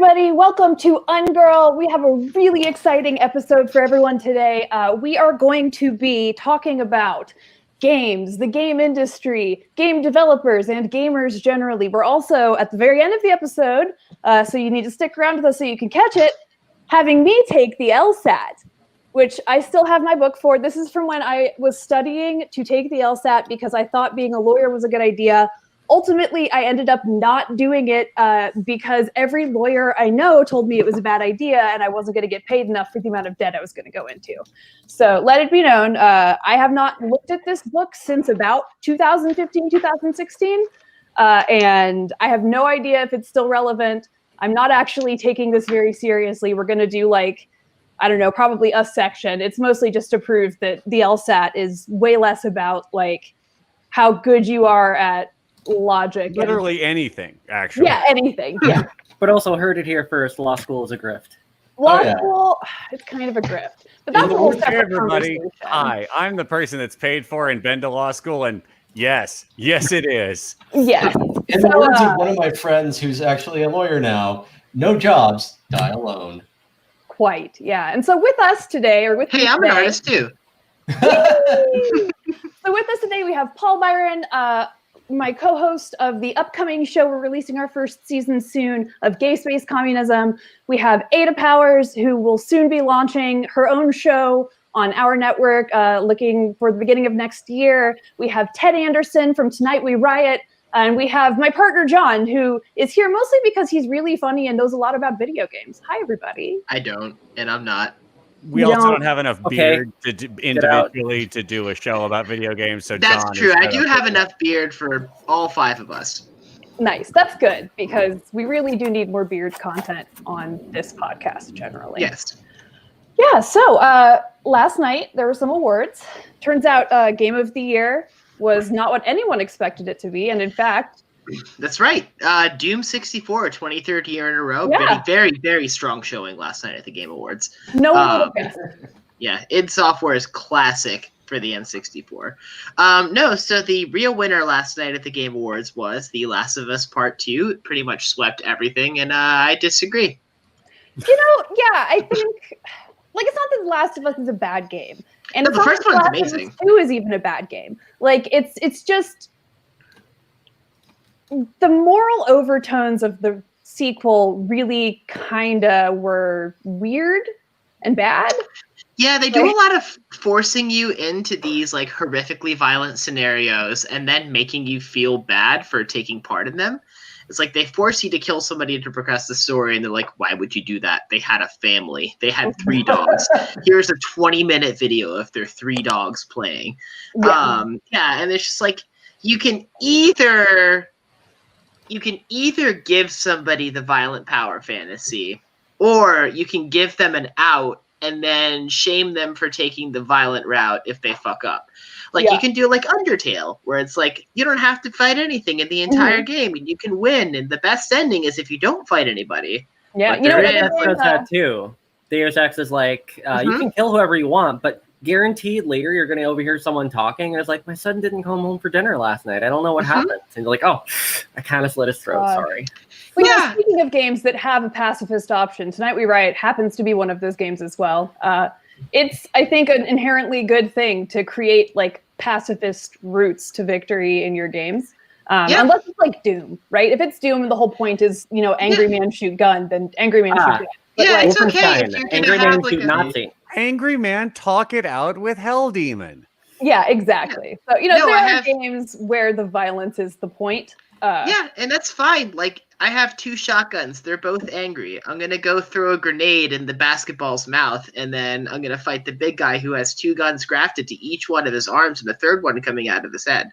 everybody. Welcome to UNGIRL. We have a really exciting episode for everyone today. We are going to be talking about games, the game industry, game developers, and gamers generally. We're also at the very end of the episode, so you need to stick around with us so you can catch it, having me take the LSAT, which I still have my book for. This is from when I was studying to take the LSAT because I thought being a lawyer was a good idea. Ultimately, I ended up not doing it because every lawyer I know told me it was a bad idea and I wasn't going to get paid enough for the amount of debt I was going to go into. So let it be known, I have not looked at this book since about 2015, 2016, and I have no idea if it's still relevant. I'm not actually taking this very seriously. We're going to do I don't know, probably a section. It's mostly just to prove that the LSAT is way less about how good you are at logic. Literally anything, actually. Yeah, anything. Yeah. But also heard it here first. Law school is a grift. Law school, it's kind of a grift. But that's a whole separate everybody. conversation. Hi, I'm the person that's paid for and been to law school, and yes, it is. Yeah. In the words of one of my friends who's actually a lawyer now, no jobs, die alone. Quite, yeah. And so with us today, I'm an artist too. So with us today, we have Paul Byron, my co-host of the upcoming show. We're releasing our first season soon of Gay Space Communism. We have Ada Powers, who will soon be launching her own show on our network, looking for the beginning of next year. We have Ted Anderson from Tonight We Riot. And we have my partner, John, who is here mostly because he's really funny and knows a lot about video games. Hi, everybody. I don't, and I'm not. We also don't have enough beard individually to do a show about video games. So that's John true. I do have enough beard for all five of us. Nice. That's good because we really do need more beard content on this podcast generally. Yes. Yeah. So last night there were some awards. Turns out Game of the Year was not what anyone expected it to be, and in fact, that's right. Doom 64, 23rd year in a row. Yeah. Very, very strong showing last night at the Game Awards. No one would have guessed. Yeah, id Software is classic for the N64. So the real winner last night at the Game Awards was The Last of Us Part 2. It pretty much swept everything, and I disagree. I think it's not that The Last of Us is a bad game. And no, the first one's amazing. 2 is even a bad game. It's just the moral overtones of the sequel really kind of were weird and bad. Yeah, they do a lot of forcing you into these horrifically violent scenarios and then making you feel bad for taking part in them. It's like they force you to kill somebody to progress the story, and they're like, why would you do that? They had a family. They had 3 dogs. Here's a 20-minute video of their 3 dogs playing. Yeah. And it's just you can either give somebody the violent power fantasy, or you can give them an out and then shame them for taking the violent route if they fuck up. You can do Undertale, where it's you don't have to fight anything in the entire game, and you can win, and the best ending is if you don't fight anybody. Yeah, does that too. Deus Ex is you can kill whoever you want, but guaranteed later you're going to overhear someone talking, and it's my son didn't come home for dinner last night. I don't know what happened. And you're oh, I kind of slit his throat, sorry. Well, speaking of games that have a pacifist option, Tonight We Riot happens to be one of those games as well. It's, I think, an inherently good thing to create pacifist routes to victory in your games. Unless it's Doom, right? If it's Doom and the whole point is, angry man shoot gun, then angry man shoot gun. But it's okay if you're angry man shoot Nazi. Angry man talk it out with Hell Demon. Yeah, exactly. So, there are games where the violence is the point. And that's fine. I have 2 shotguns. They're both angry. I'm going to go throw a grenade in the basketball's mouth, and then I'm going to fight the big guy who has 2 guns grafted to each one of his arms and a third one coming out of his head.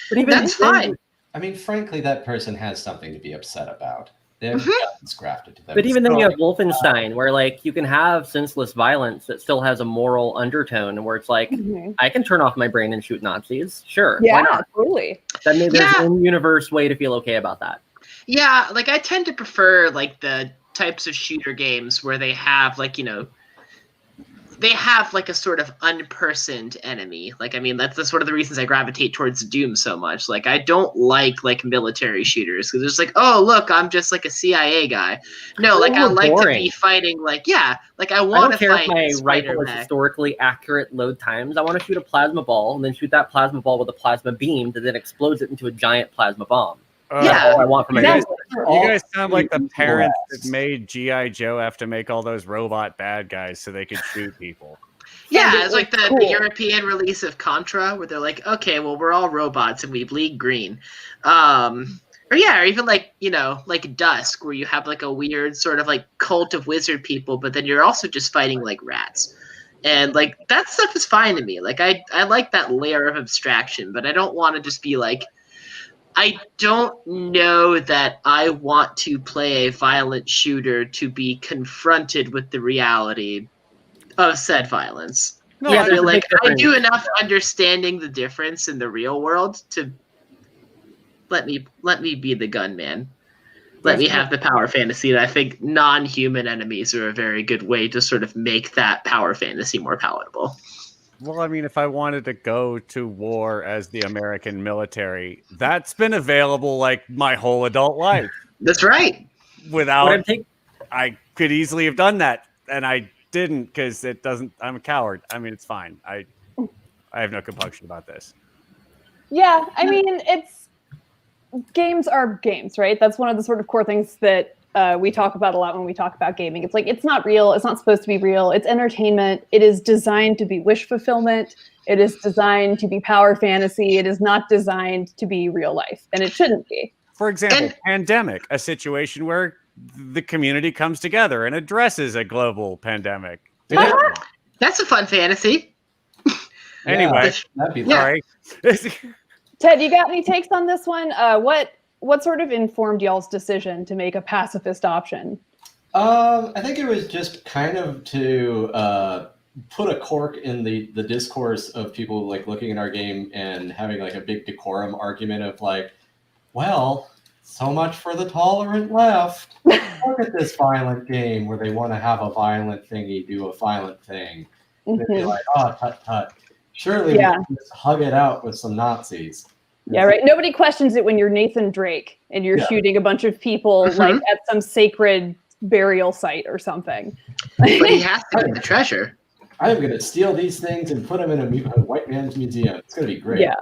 But that's fine. I mean, frankly, that person has something to be upset about. They have guns grafted to them. But even then you have Wolfenstein, where you can have senseless violence that still has a moral undertone, where it's I can turn off my brain and shoot Nazis. Sure. Yeah, why not? Totally. Then maybe there's an in-universe way to feel okay about that. Yeah, I tend to prefer the types of shooter games where they have they have like a sort of unpersoned enemy. Like, I mean, that's one of the reasons I gravitate towards Doom so much. Like, I don't like military shooters because it's like, oh, look, I'm just like a CIA guy. No, like, I like to be fighting. Like, yeah, like I want to fight. I don't care if my rifle is historically accurate load times. I want to shoot a plasma ball and then shoot that plasma ball with a plasma beam that then explodes it into a giant plasma bomb. Yeah, all I want from my you guys sound like the parents that made G.I. Joe have to make all those robot bad guys so they could shoot people. Yeah, it's like the European release of Contra, where they're like, okay, well, we're all robots and we bleed green. Or even like, you know, like Dusk, where you have like a weird sort of like cult of wizard people, but then you're also just fighting like rats. And like that stuff is fine to me. Like I like that layer of abstraction, but I don't want to just be like, I don't know that I want to play a violent shooter to be confronted with the reality of said violence. No, yeah, like I do enough understanding the difference in the real world to let me be the gunman. Let me have the power fantasy. And I think non-human enemies are a very good way to sort of make that power fantasy more palatable. Well, I mean, if I wanted to go to war as the American military, that's been available like my whole adult life. That's right. I could easily have done that, and I didn't because it doesn't. I'm a coward. I mean, it's fine. I have no compunction about this. Yeah, I mean, games are games, right? That's one of the sort of core things that we talk about a lot when we talk about gaming. It's like, it's not real. It's not supposed to be real. It's entertainment. It is designed to be wish fulfillment. It is designed to be power fantasy. It is not designed to be real life, and it shouldn't be. For example, Pandemic, a situation where the community comes together and addresses a global pandemic. That's a fun fantasy. Anyway, that'd be sorry. Ted, you got any takes on this one? What sort of informed y'all's decision to make a pacifist option? I think it was just kind of to put a cork in the discourse of people like looking at our game and having like a big decorum argument of like, well, so much for the tolerant left. Look at this violent game where they want to have a violent thingy do a violent thing. Mm-hmm. They'd be like, oh, tut tut. Surely we can just hug it out with some Nazis. Yeah, right. Nobody questions it when you're Nathan Drake and you're shooting a bunch of people like at some sacred burial site or something. But he has to get the treasure. I am going to steal these things and put them in a white man's museum. It's going to be great. Yeah.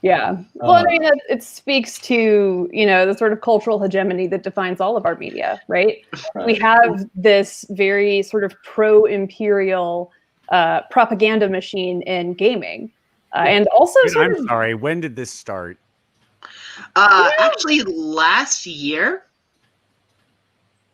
Yeah. Well, I mean, it speaks to, you know, the sort of cultural hegemony that defines all of our media, right? We have this very sort of pro-imperial propaganda machine in gaming. And also, I'm sorry, when did this start? Actually, last year.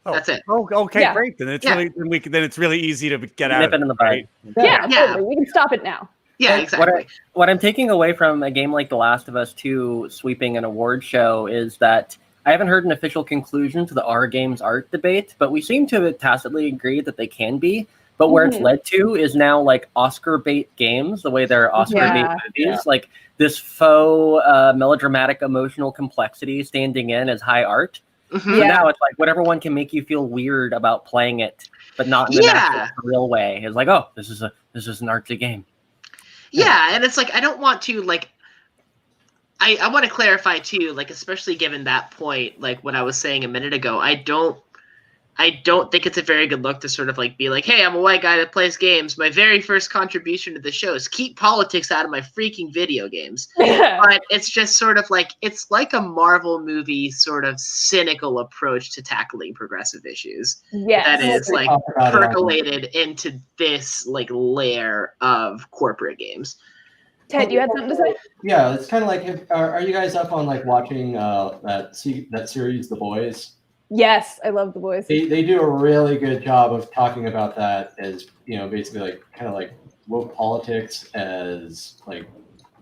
Oh. That's it. Oh, okay, great. Then it's it's really easy to get out. Nip it in the bud. Right? Yeah, totally. We can stop it now. Yeah, exactly. What I'm taking away from a game like The Last of Us 2 sweeping an award show is that I haven't heard an official conclusion to the R Games art debate, but we seem to tacitly agree that they can be. But where it's led to is now like Oscar bait games, the way they're Oscar bait movies, like this faux melodramatic emotional complexity standing in as high art. So now it's like whatever one can make you feel weird about playing it, but not in the real way. It's like, oh, this is an artsy game. Yeah, and it's like I don't want to like. I want to clarify too, like especially given that point, like what I was saying a minute ago. I don't think it's a very good look to sort of like be like, hey, I'm a white guy that plays games. My very first contribution to the show is keep politics out of my freaking video games. But it's just sort of like, it's like a Marvel movie sort of cynical approach to tackling progressive issues. That is like percolated into this like layer of corporate games. Ted, you had something to say? Yeah, it's kind of like, are you guys up on like watching that series, The Boys? Yes, I love The Boys. They do a really good job of talking about that as, you know, basically like kind of like woke politics as like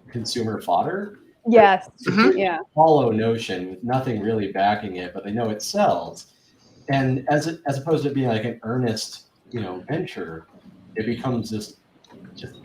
consumer fodder. Yes. Yeah. Hollow notion with nothing really backing it, but they know it sells. And as opposed to being like an earnest, you know, venture, it becomes just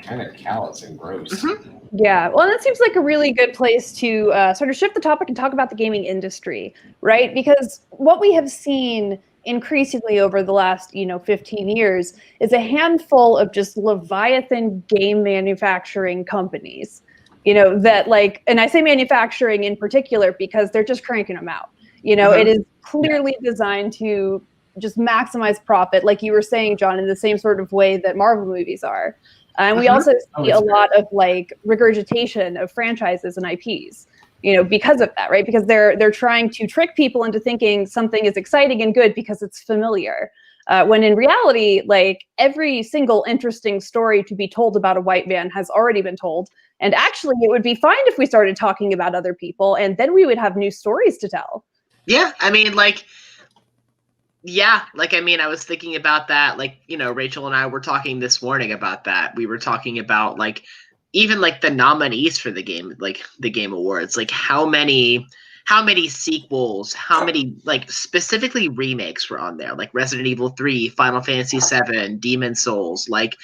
kind of callous and gross. Yeah, well, that seems like a really good place to sort of shift the topic and talk about the gaming industry, right? Because what we have seen increasingly over the last 15 years is a handful of just Leviathan game manufacturing companies, that like, and I say manufacturing in particular because they're just cranking them out. It is clearly designed to just maximize profit, like you were saying, John, in the same sort of way that Marvel movies are. And we also see a lot of like regurgitation of franchises and IPs, because of that, right? Because they're trying to trick people into thinking something is exciting and good because it's familiar. When in reality, like every single interesting story to be told about a white man has already been told. And actually, it would be fine if we started talking about other people, and then we would have new stories to tell. Yeah, I mean, I was thinking about that. Like, Rachel and I were talking this morning about that. We were talking about like even like the nominees for the game, like the Game Awards, like how many sequels, how many like specifically remakes were on there, like Resident Evil 3, Final Fantasy 7, Demon Souls. Like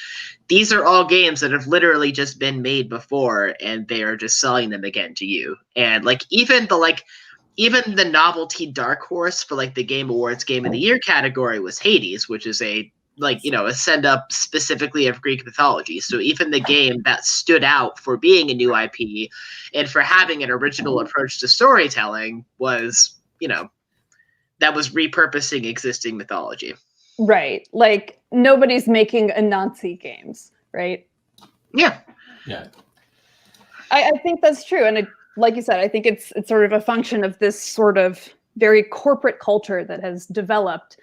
these are all games that have literally just been made before, and they are just selling them again to you. And like even the novelty dark horse for like the Game Awards Game of the Year category was Hades, which is a send up specifically of Greek mythology. So even the game that stood out for being a new IP and for having an original approach to storytelling was, that was repurposing existing mythology. Right. Like nobody's making Anansi games, right? Yeah. Yeah. I think that's true. And like you said, I think it's sort of a function of this sort of very corporate culture that has developed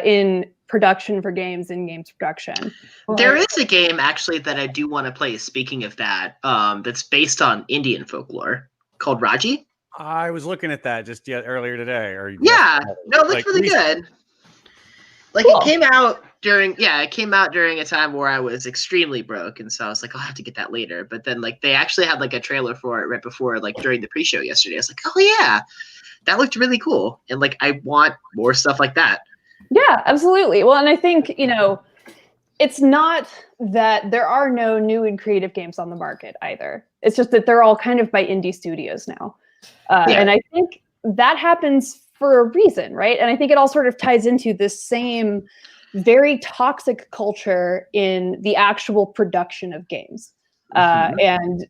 in production for games, in games production. There is a game actually that I do want to play, speaking of that, that's based on Indian folklore called Raji. I was looking at that just earlier today. It looks really good. Like cool. It came out during a time where I was extremely broke, and so I was like, I'll have to get that later. But then like they actually had like a trailer for it right before, like during the pre-show yesterday. I was like, oh yeah, that looked really cool, and like I want more stuff like that. Yeah, absolutely. Well, and I think it's not that there are no new and creative games on the market either. It's just that they're all kind of by indie studios now, and I think that happens for a reason, right? And I think it all sort of ties into this same very toxic culture in the actual production of games. And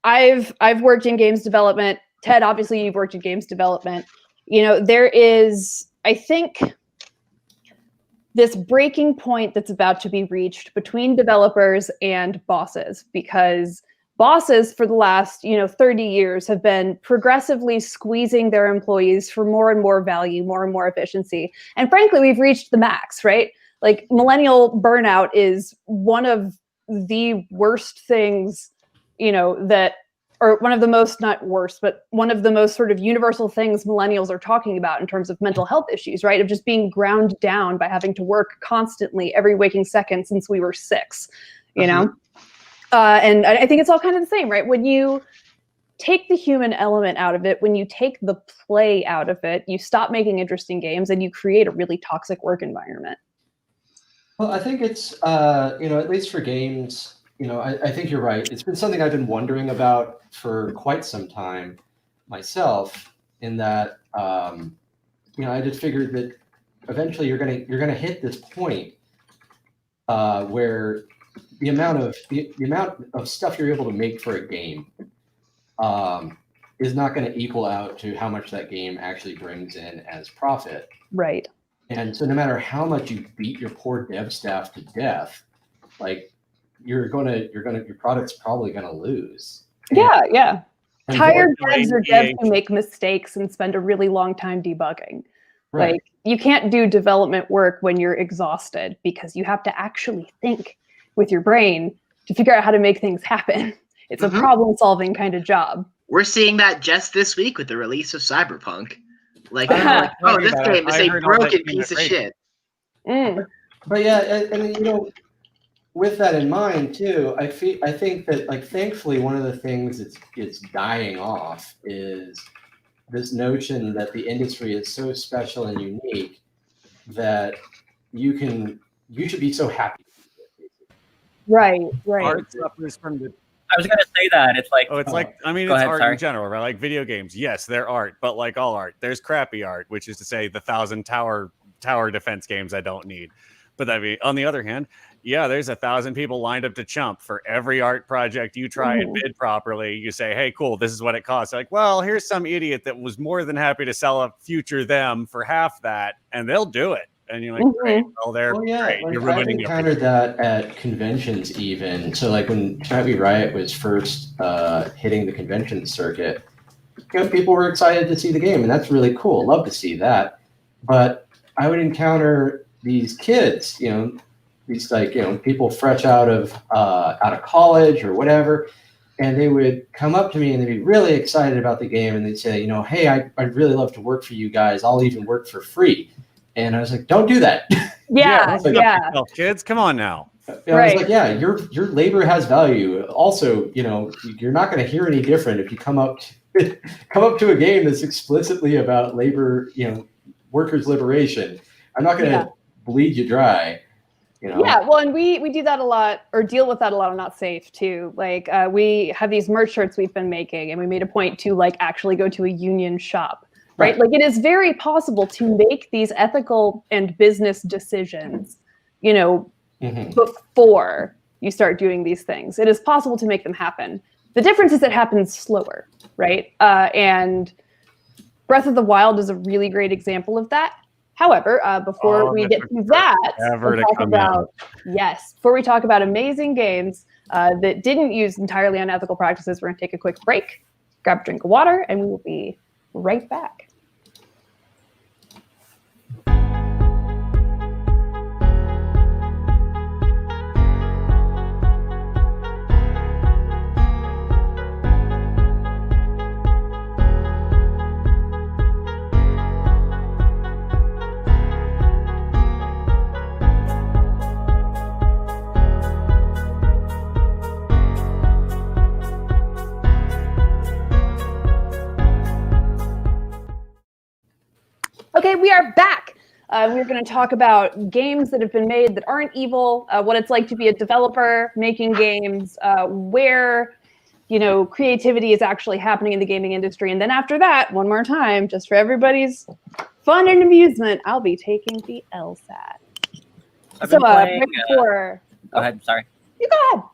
I've worked in games development. Ted, obviously you've worked in games development. There is, I think, this breaking point that's about to be reached between developers and bosses, because bosses for the last 30 years have been progressively squeezing their employees for more and more value, more and more efficiency. And frankly, we've reached the max, right? Like millennial burnout is one of the worst things, or one of the most, not worst, but one of the most sort of universal things millennials are talking about in terms of mental health issues, right? Of just being ground down by having to work constantly every waking second since we were 6, know? And I think it's all kind of the same, right? When you take the human element out of it, when you take the play out of it, you stop making interesting games and you create a really toxic work environment. Well, I think it's, at least for games, I think you're right. It's been something I've been wondering about for quite some time myself, in that, I just figured that eventually you're gonna hit this point where the amount of stuff you're able to make for a game is not going to equal out to how much that game actually brings in as profit. Right. And so no matter how much you beat your poor dev staff to death, like your product's probably going to lose. Yeah. Tired devs are devs who make mistakes and spend a really long time debugging. Right. Like you can't do development work when you're exhausted, because you have to actually think with your brain to figure out how to make things happen. It's a problem-solving kind of job. We're seeing that just this week with the release of Cyberpunk. Like, this game is a broken piece of shit. But yeah, and with that in mind too, I think that like thankfully one of the things it's dying off is this notion that the industry is so special and unique that you should be so happy. Right. Art suffers from the. I was gonna say that it's like it's art in general, right? Like video games, yes, they're art, but like all art, there's crappy art, which is to say the 1,000 tower tower defense games I don't need. But I mean, on the other hand, yeah, there's 1,000 people lined up to chump for every art project you try and bid properly. You say, hey, cool, this is what it costs. Like, well, here's some idiot that was more than happy to sell a future them for half that, and they'll do it. And you're like, great, well, they're great. Like, You're I've ruining encountered that at conventions even. So like when Tonight We Riot was first hitting the convention circuit, people were excited to see the game, and that's really cool. Love to see that. But I would encounter these kids, these people fresh out of college or whatever, and they would come up to me and they'd be really excited about the game, and they'd say, hey, I'd really love to work for you guys. I'll even work for free. And I was like, don't do that. Yeah. Kids, come on now. I was like, yeah, your labor has value. Also, you're not going to hear any different if you come up to a game that's explicitly about labor, workers' liberation. I'm not going to bleed you dry. Yeah, well, and we do that a lot, or deal with that a lot on Not Safe too. Like we have these merch shirts we've been making, and we made a point to like actually go to a union shop. Right? Like it is very possible to make these ethical and business decisions, before you start doing these things. It is possible to make them happen. The difference is it happens slower, right? And Breath of the Wild is a really great example of that. However, before we get to that, before we talk about amazing games that didn't use entirely unethical practices, we're going to take a quick break, grab a drink of water, and we will be right back. Okay, we are back. We're going to talk about games that have been made that aren't evil, what it's like to be a developer making games, where creativity is actually happening in the gaming industry. And then after that, one more time, just for everybody's fun and amusement, I'll be taking the LSAT. Go ahead, sorry. You go ahead.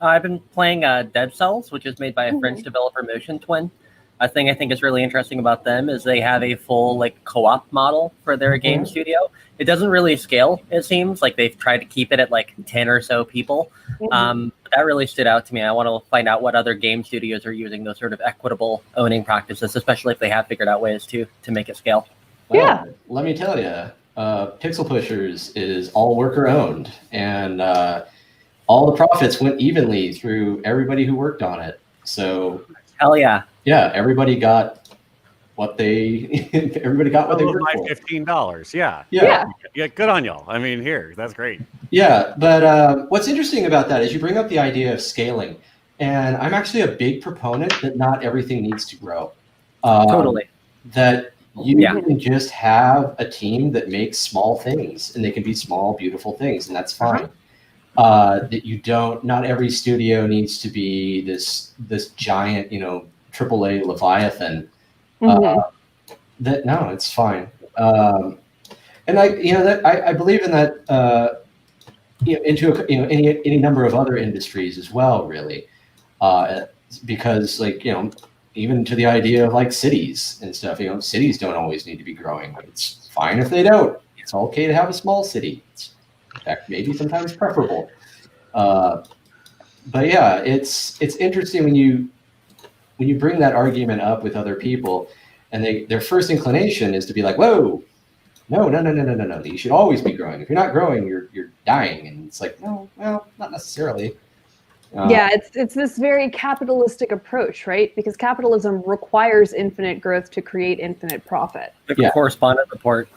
I've been playing Dead Cells, which is made by a French developer, Motion Twin. A thing I think is really interesting about them is they have a full co-op model for their game studio. It doesn't really scale, it seems. Like they've tried to keep it at 10 or so people. But that really stood out to me. I want to find out what other game studios are using those sort of equitable owning practices, especially if they have figured out ways to make it scale. Well, let me tell you, Pixel Pushers is all worker owned, and all the profits went evenly through everybody who worked on it. So hell yeah. Yeah, everybody got what they worked for. $15. Yeah. Good on y'all. I mean, that's great. Yeah, but what's interesting about that is you bring up the idea of scaling, and I'm actually a big proponent that not everything needs to grow. Totally. That you can just have a team that makes small things, and they can be small, beautiful things, and that's fine. That you don't. Not every studio needs to be this giant, AAA Leviathan. It's fine. And I believe in that. Into any number of other industries as well, really, because even to the idea of cities and stuff. Cities don't always need to be growing. It's fine if they don't. It's okay to have a small city. It's, in fact, maybe sometimes preferable. But yeah, it's interesting when you bring that argument up with other people, and their first inclination is to be like, whoa, no. You should always be growing. If you're not growing, you're dying. And it's like, no, well, not necessarily. It's this very capitalistic approach, right? Because capitalism requires infinite growth to create infinite profit. The correspondent report.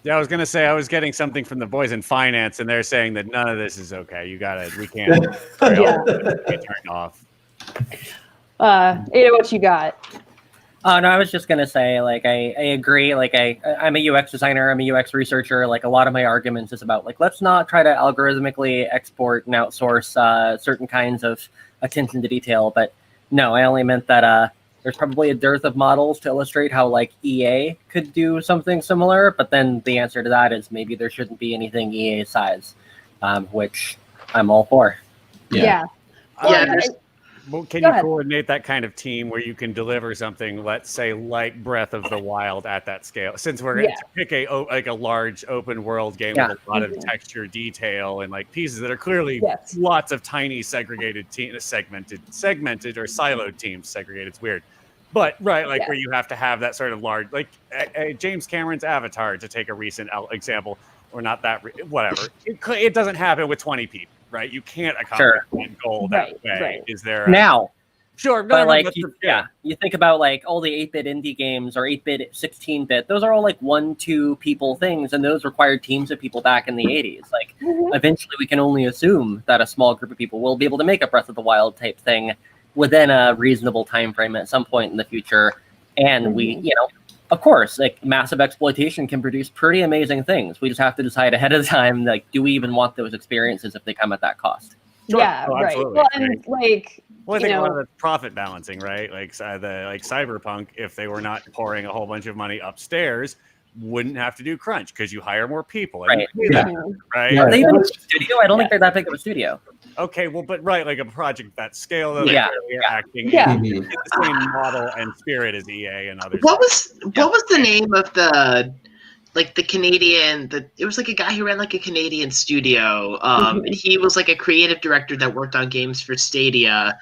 Yeah, I was going to say, I was getting something from the boys in finance, and they're saying that none of this is okay. We can't get turned off. Ada, what you got? No, I was just going to say, I agree. I'm a UX designer. I'm a UX researcher. A lot of my arguments is about, let's not try to algorithmically export and outsource certain kinds of attention to detail. But no, I only meant that There's probably a dearth of models to illustrate how like EA could do something similar, but then the answer to that is maybe there shouldn't be anything EA size, which I'm all for. Yeah. Well, can Go you ahead. coordinate that kind of team where you can deliver something, let's say, like Breath of the Wild at that scale? Since we're going to pick a large open world game with a lot of texture detail and like pieces that are clearly lots of tiny segmented or siloed teams. Segregated, it's weird, but where you have to have that sort of large, like James Cameron's Avatar, to take a recent example, or not that whatever. It doesn't happen with 20 people. Right, you can't accomplish that goal that way. Right. Is there now? Sure, but like you think about like all the 8-bit indie games or 8-bit, 16-bit. Those are all like 1-2 people things, and those required teams of people back in the 80s. Like eventually, we can only assume that a small group of people will be able to make a Breath of the Wild type thing within a reasonable time frame at some point in the future. And we, of course, like massive exploitation can produce pretty amazing things. We just have to decide ahead of time, like, do we even want those experiences if they come at that cost? Sure. Yeah, right. Absolutely. Well, and like, I think a lot of it's profit balancing, right? Like Cyberpunk, if they were not pouring a whole bunch of money upstairs, wouldn't have to do crunch because you hire more people. And right. Are they even a studio? I don't think they're that big of a studio. Okay, well, but like a project that scale, though, acting in the same model and spirit as EA and others. What was the name of the Canadian? It was like a guy who ran like a Canadian studio. He was like a creative director that worked on games for Stadia.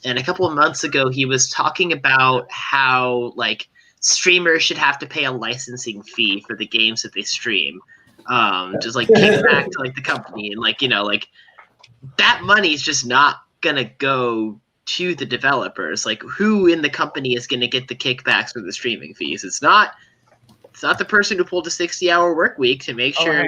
And a couple of months ago, he was talking about how like streamers should have to pay a licensing fee for the games that they stream, just like kick back to like the company, and like that money is just not gonna go to the developers. Like, who in the company is gonna get the kickbacks for the streaming fees? It's not the person who pulled a 60-hour work week to make sure.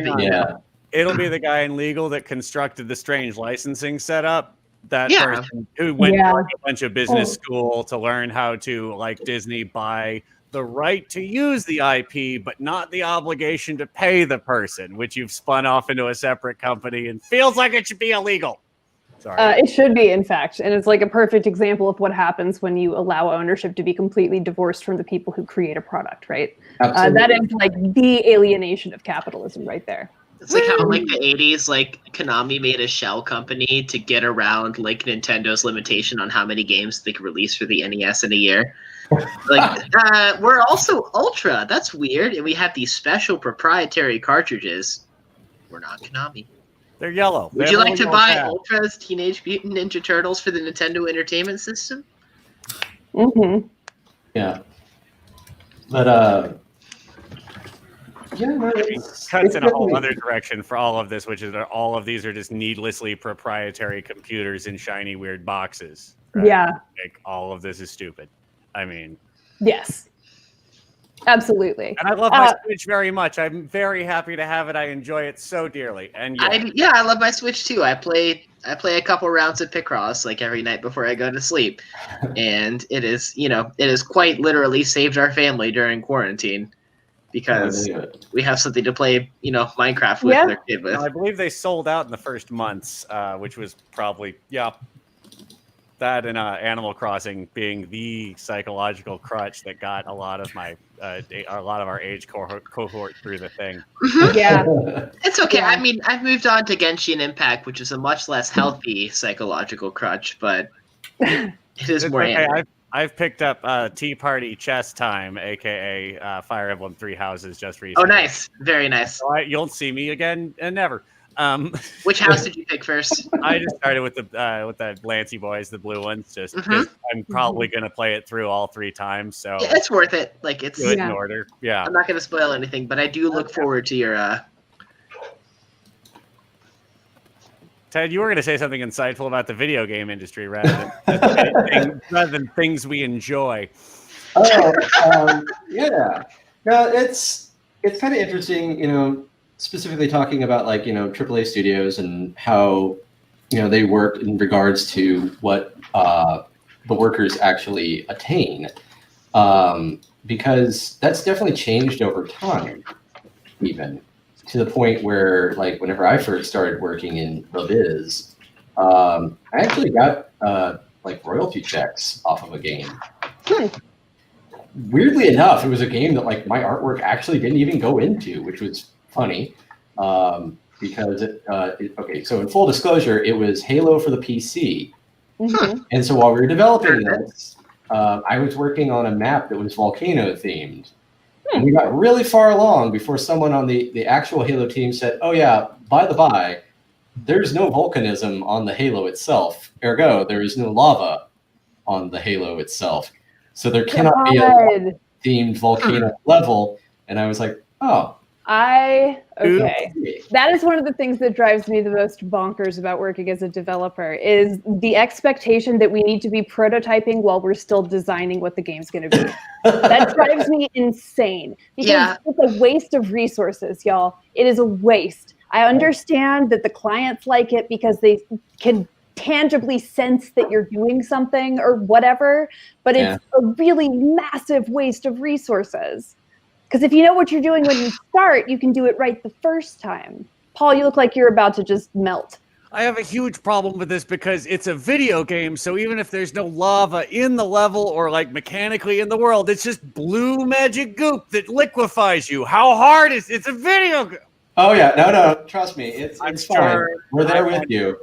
It'll be the guy in legal that constructed the strange licensing setup. That person who went to a bunch of business school to learn how to, like Disney, buy the right to use the IP, but not the obligation to pay the person, which you've spun off into a separate company and feels like it should be illegal. Sorry. It should be, in fact. And it's like a perfect example of what happens when you allow ownership to be completely divorced from the people who create a product, right? That is like the alienation of capitalism right there. It's like how like the 80s, like Konami made a shell company to get around like Nintendo's limitation on how many games they could release for the NES in a year. Like, we're also Ultra. That's weird. And we have these special proprietary cartridges. We're not Konami. They're yellow. Would you like to buy Ultra's Teenage Mutant Ninja Turtles for the Nintendo Entertainment System? Yeah. But it cuts in a whole other direction for all of this, which is that all of these are just needlessly proprietary computers in shiny weird boxes. Right? Yeah. Like, all of this is stupid. I mean, yes, absolutely. And I love my Switch very much. I'm very happy to have it. I enjoy it so dearly. And I love my Switch too. I play a couple rounds of Picross like every night before I go to sleep, and it is quite literally saved our family during quarantine because we have something to play, Minecraft with their kid with. I believe they sold out in the first months, which was probably that and Animal Crossing being the psychological crutch that got a lot of my our age cohort through the thing. Yeah, it's okay. Yeah. I mean, I've moved on to Genshin Impact, which is a much less healthy psychological crutch, but it is more. Okay. I've picked up Tea Party Chess Time, aka Fire Emblem Three Houses, just recently. Oh, nice, very nice. So you'll see me again and never. Which house did you pick first? I just started with the Lancy boys, the blue ones, just because I'm probably gonna play it through all 3 times. So yeah, it's worth it. Like, it's good in order. Yeah, I'm not gonna spoil anything, but I do look forward to your. Ted, you were gonna say something insightful about the video game industry rather than things we enjoy. Yeah. No, it's kind of interesting, specifically talking about like, AAA studios and how, they work in regards to what the workers actually attain. Because that's definitely changed over time, even to the point where, like, whenever I first started working in the biz, I actually got like royalty checks off of a game. Weirdly enough, it was a game that like my artwork actually didn't even go into, which was funny. Because okay, so in full disclosure, it was Halo for the PC. And so while we were developing this, I was working on a map that was volcano themed. And we got really far along before someone on the actual Halo team said, oh yeah, by the by, there's no volcanism on the Halo itself. Ergo, there is no lava on the Halo itself. So there cannot be a themed volcano level. And I was like, oh. Okay. That is one of the things that drives me the most bonkers about working as a developer is the expectation that we need to be prototyping while we're still designing what the game's going to be. That drives me insane because it's a waste of resources, y'all. It is a waste. I understand that the clients like it because they can tangibly sense that you're doing something or whatever, but it's a really massive waste of resources. Because if you know what you're doing when you start, you can do it right the first time. Paul, you look like you're about to just melt. I have a huge problem with this because it's a video game, so even if there's no lava in the level or like mechanically in the world, it's just blue magic goop that liquefies you. How hard is it's a video game? Oh yeah, no, trust me, it's fine. We're there with you.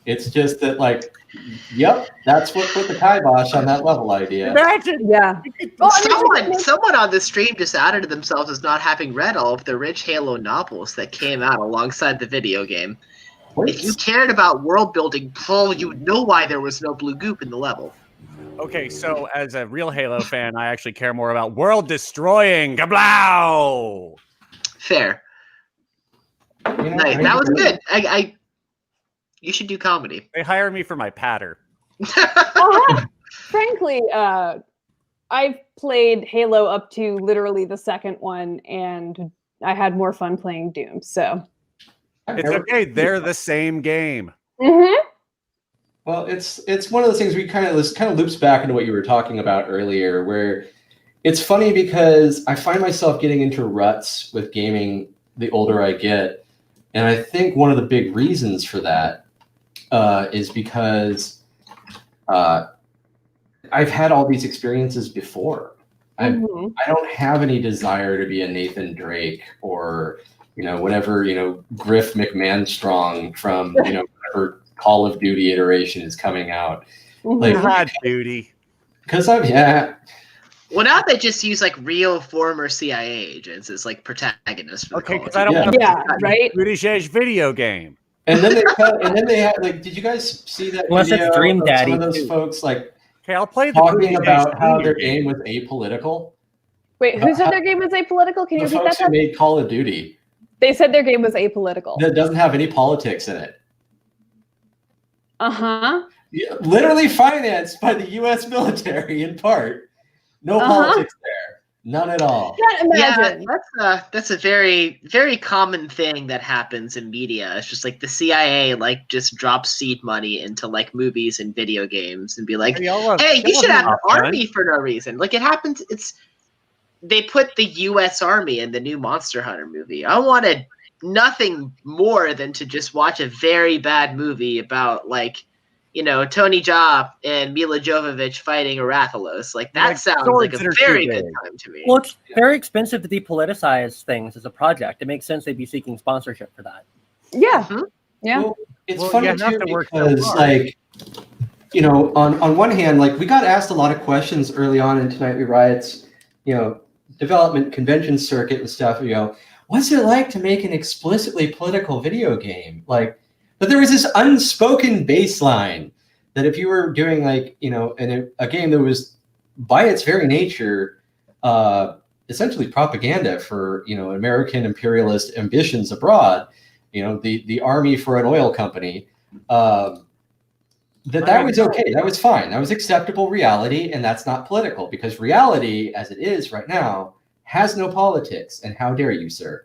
It's just that, like, yep, that's what put the kibosh on that level idea. Yeah. Well, someone on the stream just outed themselves as not having read all of the rich Halo novels that came out alongside the video game. What? If you cared about world building, Paul, you would know why there was no blue goop in the level. Okay, so as a real Halo fan, I actually care more about world destroying. Kablow! Fair. Nice. That was good. You should do comedy. They hire me for my patter. Frankly, I've played Halo up to literally the second one, and I had more fun playing Doom. So it's okay. They're the same game. Well, it's one of those things this kind of loops back into what you were talking about earlier, where it's funny because I find myself getting into ruts with gaming the older I get, and I think one of the big reasons for that is because I've had all these experiences before. I don't have any desire to be a Nathan Drake or whatever Griff McMahonstrong from whatever Call of Duty iteration is coming out. Like duty, because Well, now they just use like real former CIA agents as like protagonists. For okay, because I don't want right? British Age video game. And then they had like, did you guys see that video it's Dream of Daddy some of those folks like I'll play talking about how their game was apolitical? Wait, who said their game was apolitical? Can you repeat that? The folks who made Call of Duty. They said their game was apolitical. That doesn't have any politics in it. Yeah, literally financed by the U.S. military in part. No politics there. None at all. Can't imagine. Yeah, that's a very, very common thing that happens in media. It's just like the CIA like just drops seed money into like movies and video games and be like, hey, you should have an army for no reason. Like it happens. They put the U.S. Army in the new Monster Hunter movie. I wanted nothing more than to just watch a very bad movie about like, Tony Jaa and Mila Jovovich fighting Arathalos. Like that sounds like a very good time to me. Well, it's very expensive to depoliticize things as a project. It makes sense they'd be seeking sponsorship for that. Yeah. Yeah. Well, it's funny too because like, on one hand, like we got asked a lot of questions early on in Tonight We Riot's, development convention circuit and stuff. What's it like to make an explicitly political video game? Like, but there was this unspoken baseline that if you were doing like, a game that was by its very nature, essentially propaganda for, American imperialist ambitions abroad, the army for an oil company, that was okay. That was fine. That was acceptable reality. And that's not political because reality as it is right now has no politics. And how dare you, sir?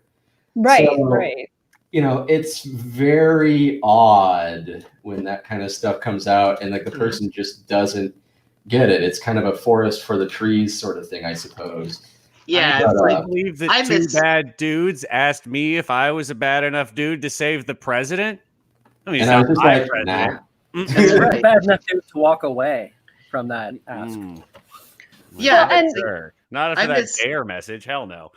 Right. So, right. It's very odd when that kind of stuff comes out and like the person just doesn't get it. It's kind of a forest for the trees sort of thing, I suppose. Yeah, I believe that two bad dudes asked me if I was a bad enough dude to save the president. I mean, and I was just like, nah. It's right. Bad enough to walk away from that ask. Yeah, Well, and Sure. Not I for that miss- dare message. Hell no.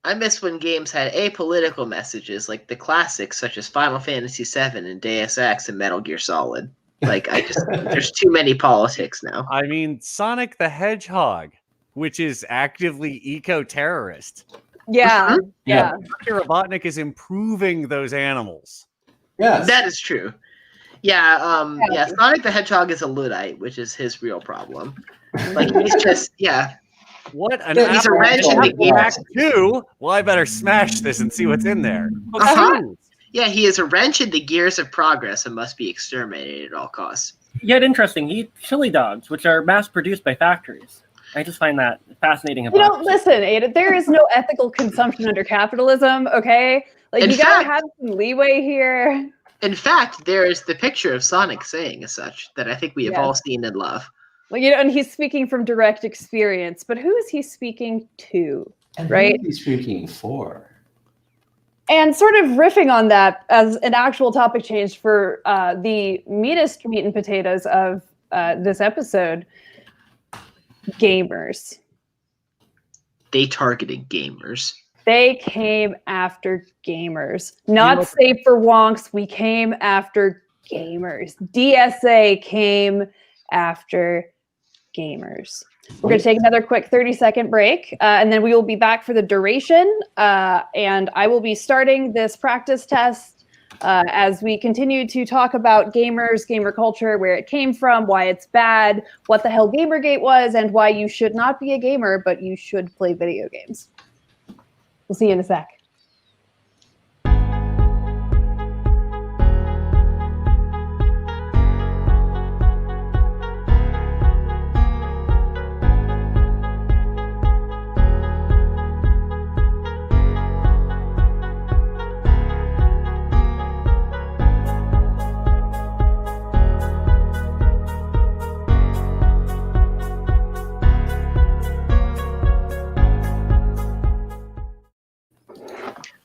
I miss when games had apolitical messages, like the classics such as Final Fantasy VII and Deus Ex and Metal Gear Solid. Like, there's too many politics now. I mean, Sonic the Hedgehog, which is actively eco-terrorist. yeah. Yeah. Dr. Robotnik is improving those animals. Yes. That is true. Yeah, Sonic the Hedgehog is a Luddite, which is his real problem. Like, he's just, What an Yeah, he's a wrench in the game. Act 2? Well, I better smash this and see what's in there. Uh-huh. Yeah, he is a wrench in the gears of progress and must be exterminated at all costs. Yet interesting, he eats chili dogs, which are mass-produced by factories. I just find that fascinating. You know, listen, Ada, there is no ethical consumption under capitalism, okay? Like, In you gotta fact- have some leeway here. In fact, there is the picture of Sonic saying as such that I think we have Yes. all seen and love. Like, you know, and he's speaking from direct experience, but who is he speaking to? And Right. who is he speaking for? And sort of riffing on that as an actual topic change for the meatest meat and potatoes of this episode, gamers. They targeted gamers. They came after gamers. Not safe for wonks. We came after gamers. DSA came after gamers. We're going to take another quick 30-second break, and then we will be back for the duration. And I will be starting this practice test as we continue to talk about gamers, gamer culture, where it came from, why it's bad, what the hell Gamergate was, and why you should not be a gamer, but you should play video games. We'll see you in a sec.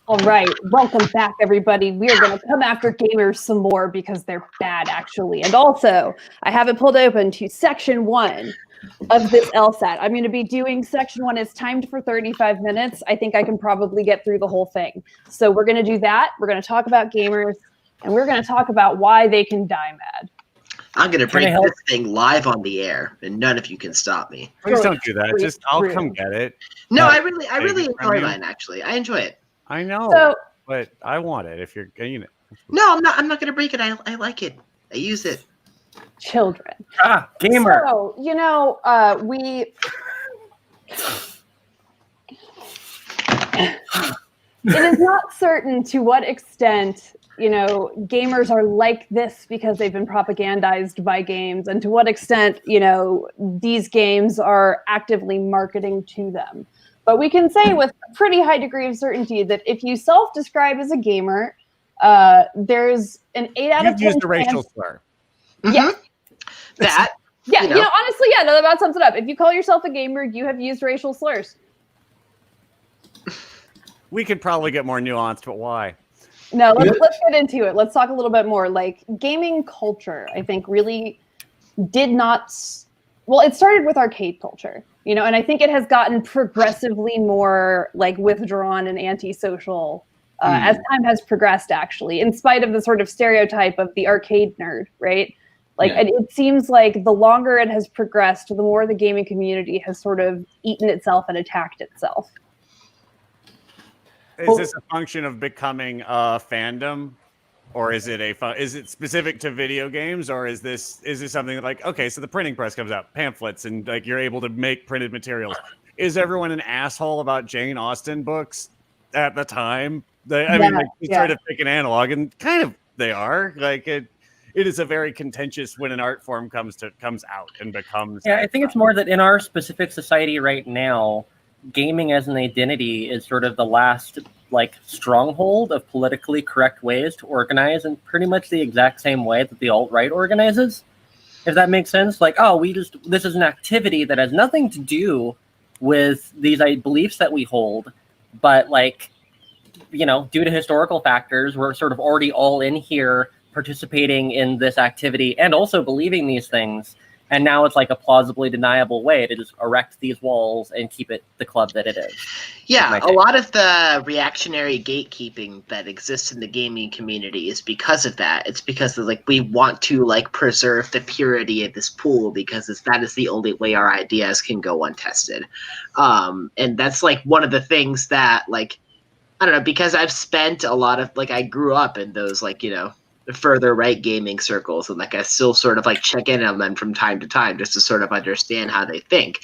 All right, welcome back, everybody. We are going to come after gamers some more because they're bad, actually. And also, I have it pulled open to section 1 of this LSAT. I'm going to be doing section 1. It's timed for 35 minutes. I think I can probably get through the whole thing. So we're going to do that. We're going to talk about gamers, and we're going to talk about why they can die mad. I'm going to break this thing live on the air, and none of you can stop me. Please don't do that. Just, I'll come get it. No, I really enjoy mine, actually. I enjoy it. I know, So, but I want it. If you're, you know. No, I'm not going to break it. I like it. I use it. children. Gamer. So, you know, it is not certain to what extent, you know, gamers are like this because they've been propagandized by games, and to what extent, you know, these games are actively marketing to them. But we can say with a pretty high degree of certainty that if you self-describe as a gamer, there's an 8 out of 10 You've used a racial slur. Yeah. That. Yeah, you know, honestly, yeah, no, that about sums it up. If you call yourself a gamer, you have used racial slurs. We could probably get more nuanced, but why? No, let's get into it. Let's talk a little bit more. Like, gaming culture, I think, really did not... Well, it started with arcade culture, you know, and I think it has gotten progressively more, like, withdrawn and antisocial as time has progressed, actually, in spite of the sort of stereotype of the arcade nerd, right? Like, it seems like the longer it has progressed, the more the gaming community has sort of eaten itself and attacked itself. Is this a function of becoming a fandom, or is it is it specific to video games, or is this something that, like, okay, so the printing press comes out, pamphlets, and like you're able to make printed materials. Is everyone an asshole about Jane Austen books at the time? I mean, like, you try to pick an analog, and kind of they are. Like, it is a very contentious when an art form comes out and becomes. Yeah, I think it's more that in our specific society right now, gaming as an identity is sort of the last, like, stronghold of politically correct ways to organize in pretty much the exact same way that the alt-right organizes. If that makes sense. Like, oh, this is an activity that has nothing to do with these beliefs that we hold, but, like, you know, due to historical factors, we're sort of already all in here participating in this activity and also believing these things. And now it's like a plausibly deniable way to just erect these walls and keep it the club that it is. Yeah, a lot of the reactionary gatekeeping that exists in the gaming community is because of that. It's because of, like, we want to like preserve the purity of this pool because that is the only way our ideas can go untested. And that's like one of the things that, like, I don't know, because I've spent a lot of, like, I grew up in those, like, you know, further right gaming circles, and like I still sort of like check in on them from time to time just to sort of understand how they think.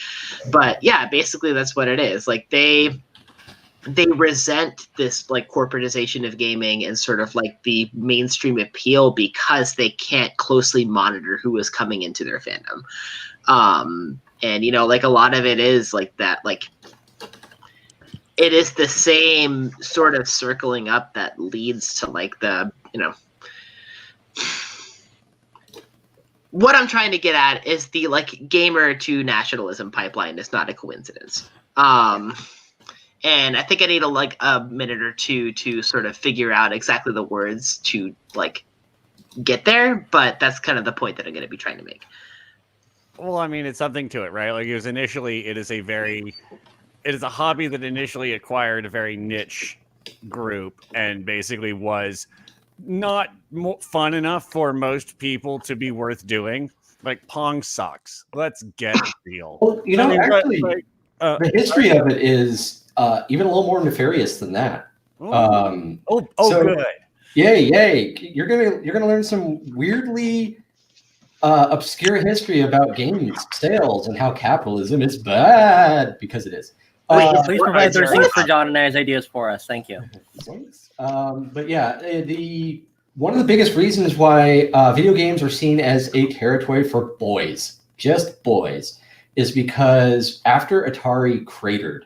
But yeah, basically that's what it is. Like they resent this like corporatization of gaming and sort of like the mainstream appeal because they can't closely monitor who is coming into their fandom. And you know, like a lot of it is like that, like it is the same sort of circling up that leads to like the, you know, what I'm trying to get at is the like gamer to nationalism pipeline is not a coincidence. And I think I need a minute or two to sort of figure out exactly the words to like get there, but that's kind of the point that I'm going to be trying to make. Well, I mean, it's something to it, right? Like it is a hobby that initially acquired a very niche group and basically was not fun enough for most people to be worth doing. Like Pong sucks. Let's get real. Well, you know, actually, the history of it is even a little more nefarious than that. So, good. Yay! You're gonna learn some weirdly obscure history about games sales and how capitalism is bad because it is. Please provide the receipts for John and I's ideas for us. Thank you. But yeah, one of the biggest reasons why video games are seen as a territory for boys, just boys, is because after Atari cratered,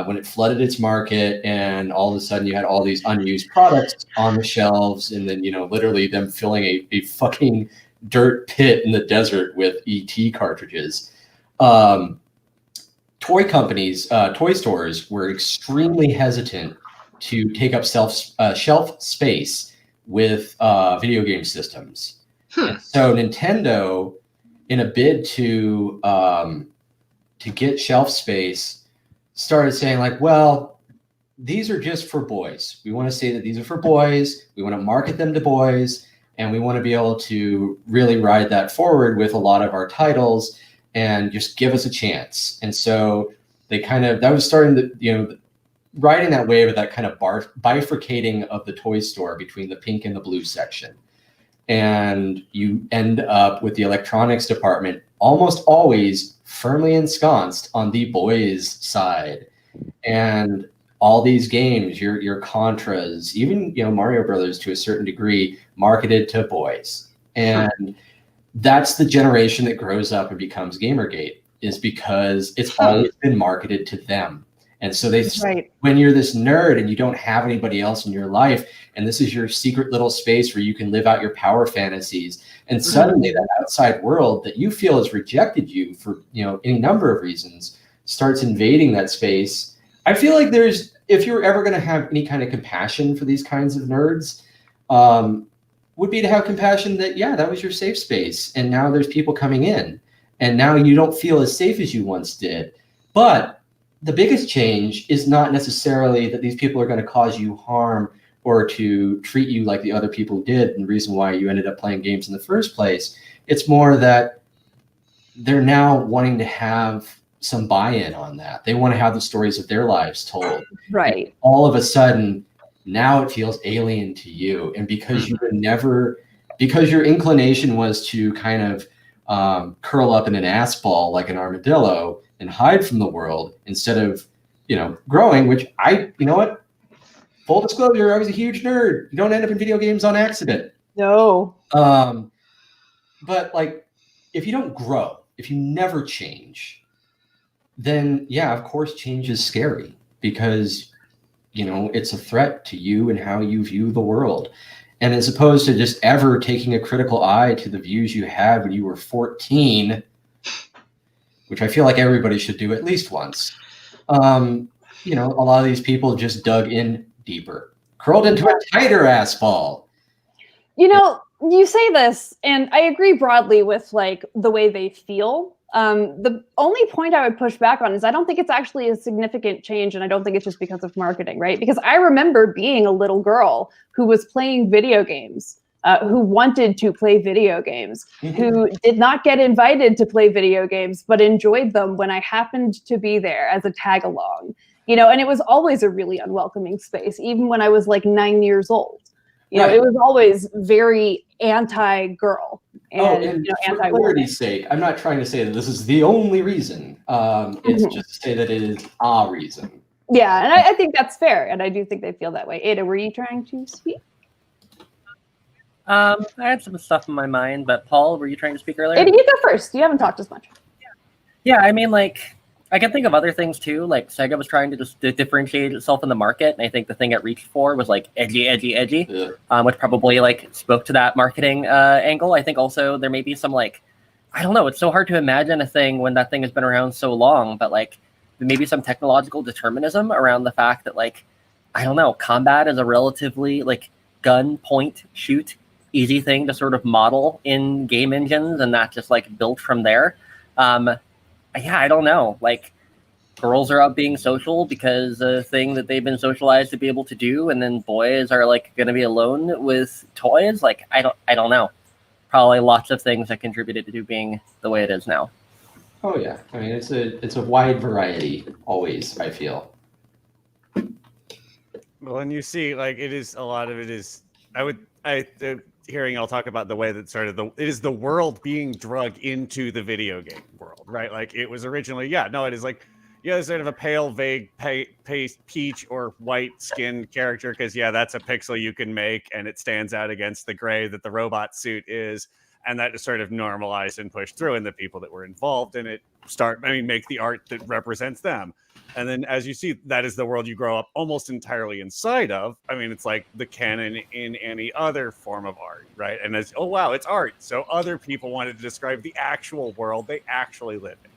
when it flooded its market, and all of a sudden you had all these unused products on the shelves, and then, you know, literally them filling a fucking dirt pit in the desert with ET cartridges. Toy companies, toy stores were extremely hesitant to take up shelf space with video game systems. So Nintendo, in a bid to get shelf space, started saying like, well, these are just for boys. We want to say that these are for boys. We want to market them to boys, and we want to be able to really ride that forward with a lot of our titles and just give us a chance. And so they that was starting to, you know, riding that wave of that kind of bifurcating of the toy store between the pink and the blue section. And you end up with the electronics department almost always firmly ensconced on the boys' side. And all these games, your Contras, even, you know, Mario Brothers to a certain degree, marketed to boys. And that's the generation that grows up and becomes Gamergate, is because it's always been marketed to them. And so when you're this nerd and you don't have anybody else in your life, and this is your secret little space where you can live out your power fantasies, and suddenly that outside world that you feel has rejected you for, you know, any number of reasons starts invading that space. I feel like if you're ever going to have any kind of compassion for these kinds of nerds, would be to have compassion that, yeah, that was your safe space, and now there's people coming in, and now you don't feel as safe as you once did. But the biggest change is not necessarily that these people are going to cause you harm or to treat you like the other people did, and the reason why you ended up playing games in the first place. It's more that they're now wanting to have some buy-in on that. They want to have the stories of their lives told. Right. And all of a sudden, now it feels alien to you. And because because your inclination was to kind of curl up in an ass ball like an armadillo and hide from the world instead of, you know, growing, which you know what? Full disclosure, I was a huge nerd. You don't end up in video games on accident. No. But like, if you don't grow, if you never change, then yeah, of course, change is scary because, you know, it's a threat to you and how you view the world. And as opposed to just ever taking a critical eye to the views you had when you were 14, which I feel like everybody should do at least once. You know, a lot of these people just dug in deeper, curled into a tighter ass ball. You know, You say this, and I agree broadly with like the way they feel. The only point I would push back on is I don't think it's actually a significant change, and I don't think it's just because of marketing, right? Because I remember being a little girl who was playing video games, who wanted to play video games, who did not get invited to play video games, but enjoyed them when I happened to be there as a tag along. And it was always a really unwelcoming space, even when I was like 9 years old. It was always very anti-girl and for clarity's sake, I'm not trying to say that this is the only reason. It's just to say that it is a reason. Yeah, and I think that's fair, and I do think they feel that way. Ada, were you trying to speak? I had some stuff in my mind, but Paul, were you trying to speak earlier? Ada, you go first. You haven't talked as much. Yeah, I mean, like, I can think of other things too. Like Sega was trying to just differentiate itself in the market, and I think the thing it reached for was like edgy, which probably like spoke to that marketing angle. I think also there may be some like, I don't know, it's so hard to imagine a thing when that thing has been around so long, but like maybe some technological determinism around the fact that like, I don't know, combat is a relatively like gun, point, shoot, easy thing to sort of model in game engines, and not just like built from there. Yeah, I don't know. Like, girls are out being social because a thing that they've been socialized to be able to do, and then boys are like going to be alone with toys. Like, I don't know. Probably lots of things that contributed to being the way it is now. Oh yeah, I mean it's a wide variety always. I feel. Well, and you see, like it is a lot of it is. Hearing y'all talk about the way that it is the world being drugged into the video game world, right? Like it was originally, it is like, sort of a pale, vague, peach or white skinned character because that's a pixel you can make and it stands out against the gray that the robot suit is, and that just sort of normalized and pushed through, and the people that were involved in it make the art that represents them. And then as you see, that is the world you grow up almost entirely inside of. I mean, it's like the canon in any other form of art, right? And it's, oh, wow, it's art. So other people wanted to describe the actual world they actually live in.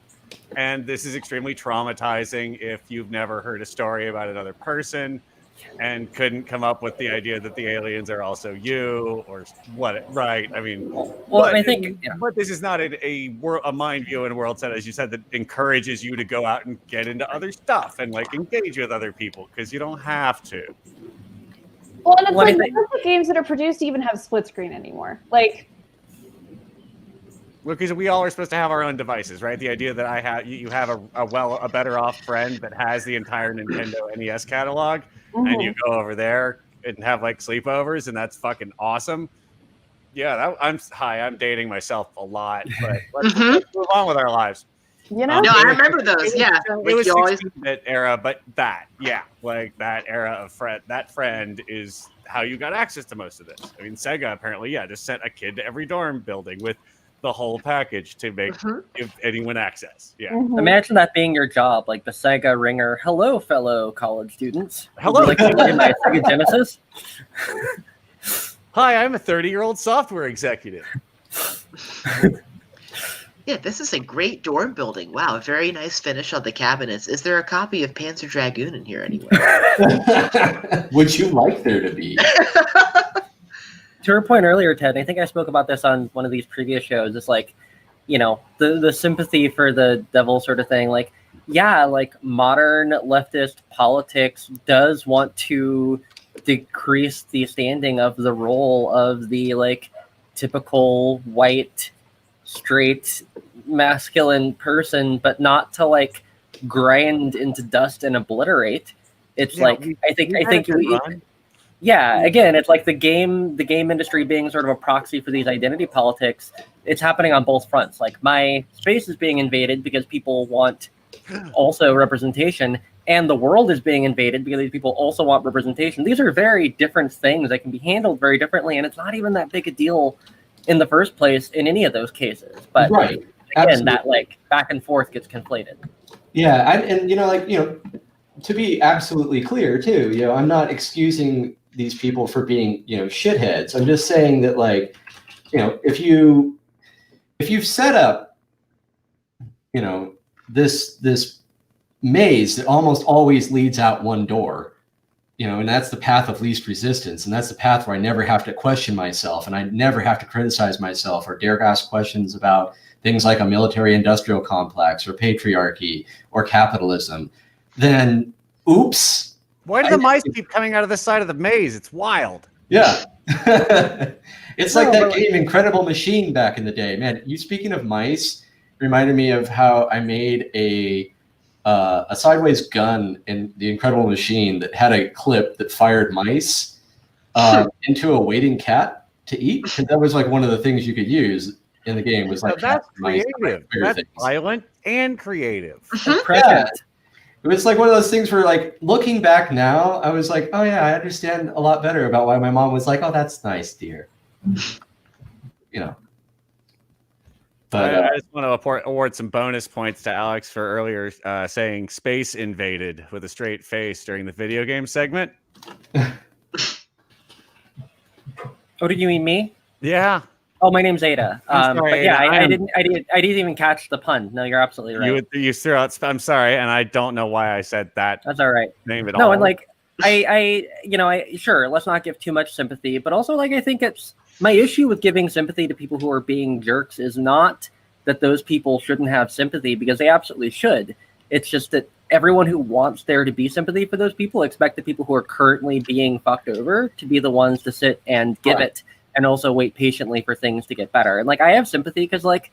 And this is extremely traumatizing if you've never heard a story about another person and couldn't come up with the idea that the aliens are also you or what, right? I mean, I think, but this is not a mind view and world set, as you said, that encourages you to go out and get into other stuff and like engage with other people because you don't have to. Well, and it's like none of the games that are produced even have split screen anymore. Like, because we all are supposed to have our own devices, right? The idea that you have a better off friend that has the entire Nintendo NES catalog, and you go over there and have like sleepovers, and that's fucking awesome. Yeah, I'm dating myself a lot, but let's move on with our lives. No, I remember those. Yeah, it was 16-bit era, but that era of that friend is how you got access to most of this. I mean, Sega apparently, just sent a kid to every dorm building with the whole package to give anyone access. Yeah. Imagine that being your job, like the Sega ringer. Hello, fellow college students. Hello. Like my Sega Genesis. Hi, I'm a 30-year-old software executive. Yeah, this is a great dorm building. Wow, a very nice finish on the cabinets. Is there a copy of Panzer Dragoon in here anywhere? Would you like there to be? To your point earlier, Ted, I think I spoke about this on one of these previous shows. It's like, the sympathy for the devil sort of thing. Like, like modern leftist politics does want to decrease the standing of the role of the like typical white, straight, masculine person, but not to like grind into dust and obliterate. It's I think again, it's like the game industry being sort of a proxy for these identity politics. It's happening on both fronts. Like my space is being invaded because people want also representation, and the world is being invaded because these people also want representation. These are very different things that can be handled very differently, and it's not even that big a deal in the first place in any of those cases. But again, absolutely. That like back and forth gets conflated. Yeah, and to be absolutely clear too, I'm not excusing these people for being, shitheads. I'm just saying that, like, if you've set up, this maze that almost always leads out one door, and that's the path of least resistance. And that's the path where I never have to question myself, and I never have to criticize myself or dare ask questions about things like a military industrial complex or patriarchy or capitalism, then oops. Why do the mice keep coming out of the side of the maze? It's wild. Yeah. It's like that game Incredible Machine back in the day. Man, you speaking of mice reminded me of how I made a sideways gun in the Incredible Machine that had a clip that fired mice into a waiting cat to eat. Because that was like one of the things you could use in the game was like that's creative. That's violent and creative. Yeah. It was like one of those things where, like, looking back now, I was like, oh yeah, I understand a lot better about why my mom was like, oh, that's nice, dear. But I just want to award some bonus points to Alex for earlier saying "space invaded" with a straight face during the video game segment. Oh, did you mean me? Yeah. Oh, my name's Ada. I'm sorry, but yeah, Ada. I didn't even catch the pun. No, you're absolutely right. You threw out. I'm sorry, and I don't know why I said that. That's all right. Name at No, all. and like I sure, let's not give too much sympathy, but also like I think it's my issue with giving sympathy to people who are being jerks is not that those people shouldn't have sympathy, because they absolutely should. It's just that everyone who wants there to be sympathy for those people expect the people who are currently being fucked over to be the ones to sit and give it, and also wait patiently for things to get better. And like I have sympathy because, like,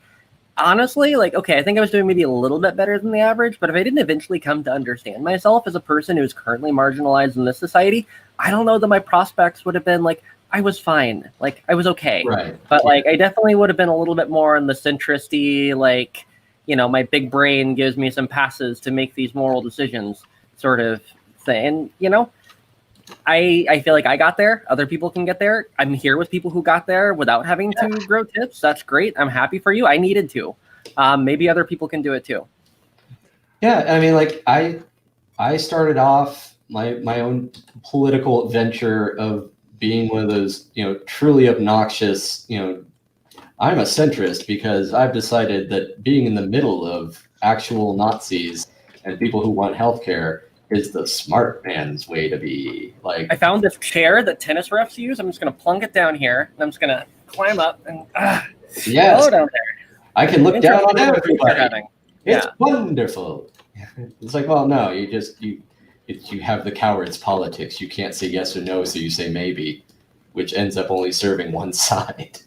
honestly, like, okay, I think I was doing maybe a little bit better than the average, but if I didn't eventually come to understand myself as a person who's currently marginalized in this society, I don't know that my prospects would have been like, I was fine, like I was okay. right. But like I definitely would have been a little bit more on the centristy, like, my big brain gives me some passes to make these moral decisions sort of thing. And, I feel like I got there. Other people can get there. I'm here with people who got there without having to grow tips. That's great. I'm happy for you. I needed to. Maybe other people can do it too. Yeah, I mean, like I started off my own political venture of being one of those, truly obnoxious, I'm a centrist because I've decided that being in the middle of actual Nazis and people who want healthcare is the smart man's way to be. Like, I found this chair that tennis refs use. I'm just going to plunk it down here, and I'm just going to climb up and yes, down there. I can look down on everybody. Yeah. It's wonderful. It's like, well, no, you have the coward's politics. You can't say yes or no, so you say maybe, which ends up only serving one side.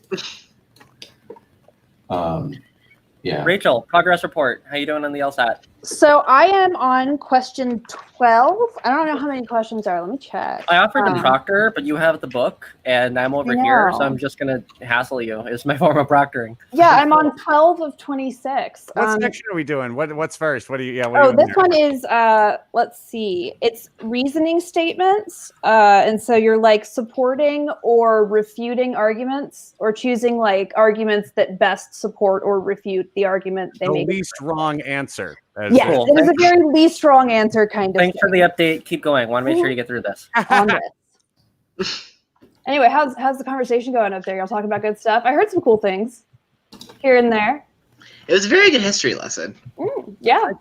Yeah. Rachel, progress report. How you doing on the LSAT? So I am on question 12. I don't know how many questions are. Let me check. I offered to proctor, but you have the book, and I'm over here, so I'm just going to hassle you. It's my form of proctoring. Yeah, I'm on 12 of 26. What section are we doing? What's first? What do you? Yeah. This one is let's see. It's reasoning statements, and so you're like supporting or refuting arguments, or choosing like arguments that best support or refute the argument they make. The least wrong answer. Yes, cool. It is a very least wrong answer kind of. Thanks for the update. Keep going. Want to make sure you get through this. On this. Anyway, how's the conversation going up there? Y'all talking about good stuff? I heard some cool things here and there. It was a very good history lesson. Yeah.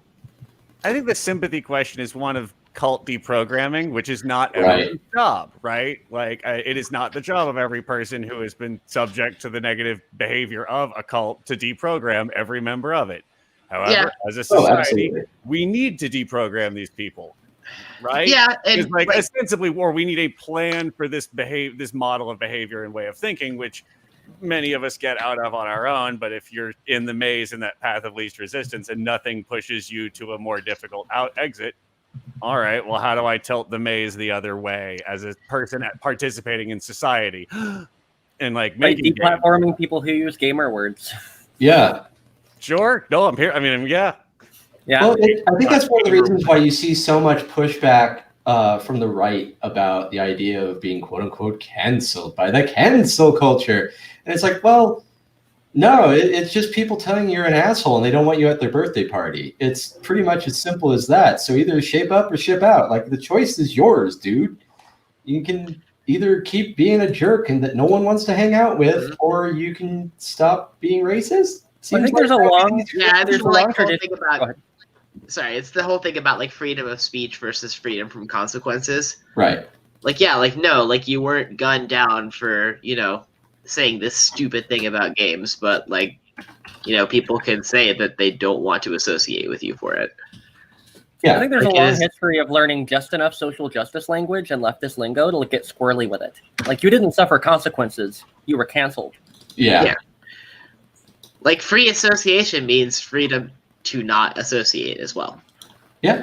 I think the sympathy question is one of cult deprogramming, which is not every job, right? Like, it is not the job of every person who has been subject to the negative behavior of a cult to deprogram every member of it. However, as a society, we need to deprogram these people, right? Yeah, and like ostensibly, or we need a plan for this model of behavior and way of thinking, which many of us get out of on our own. But if you're in the maze in that path of least resistance and nothing pushes you to a more difficult exit, all right, well, how do I tilt the maze the other way as a person participating in society and like making deplatforming people who use gamer words? Yeah. Sure. No, I'm here. I mean, yeah. Well, I think that's one of the reasons why you see so much pushback from the right about the idea of being quote unquote canceled by the cancel culture. And it's like, well, no, it's just people telling you you're an asshole and they don't want you at their birthday party. It's pretty much as simple as that. So either shape up or ship out. Like, the choice is yours, dude. You can either keep being a jerk and that no one wants to hang out with, or you can stop being racist. I think there's a long, tradition. sorry, it's the whole thing about like freedom of speech versus freedom from consequences. Right. Like, yeah, like no, like you weren't gunned down for, saying this stupid thing about games, but like, people can say that they don't want to associate with you for it. Yeah. I think there's Like, a it long is- history of learning just enough social justice language and leftist lingo to get squirrely with it. Like, you didn't suffer consequences. You were canceled. Yeah. Yeah. Like, free association means freedom to not associate as well. Yeah.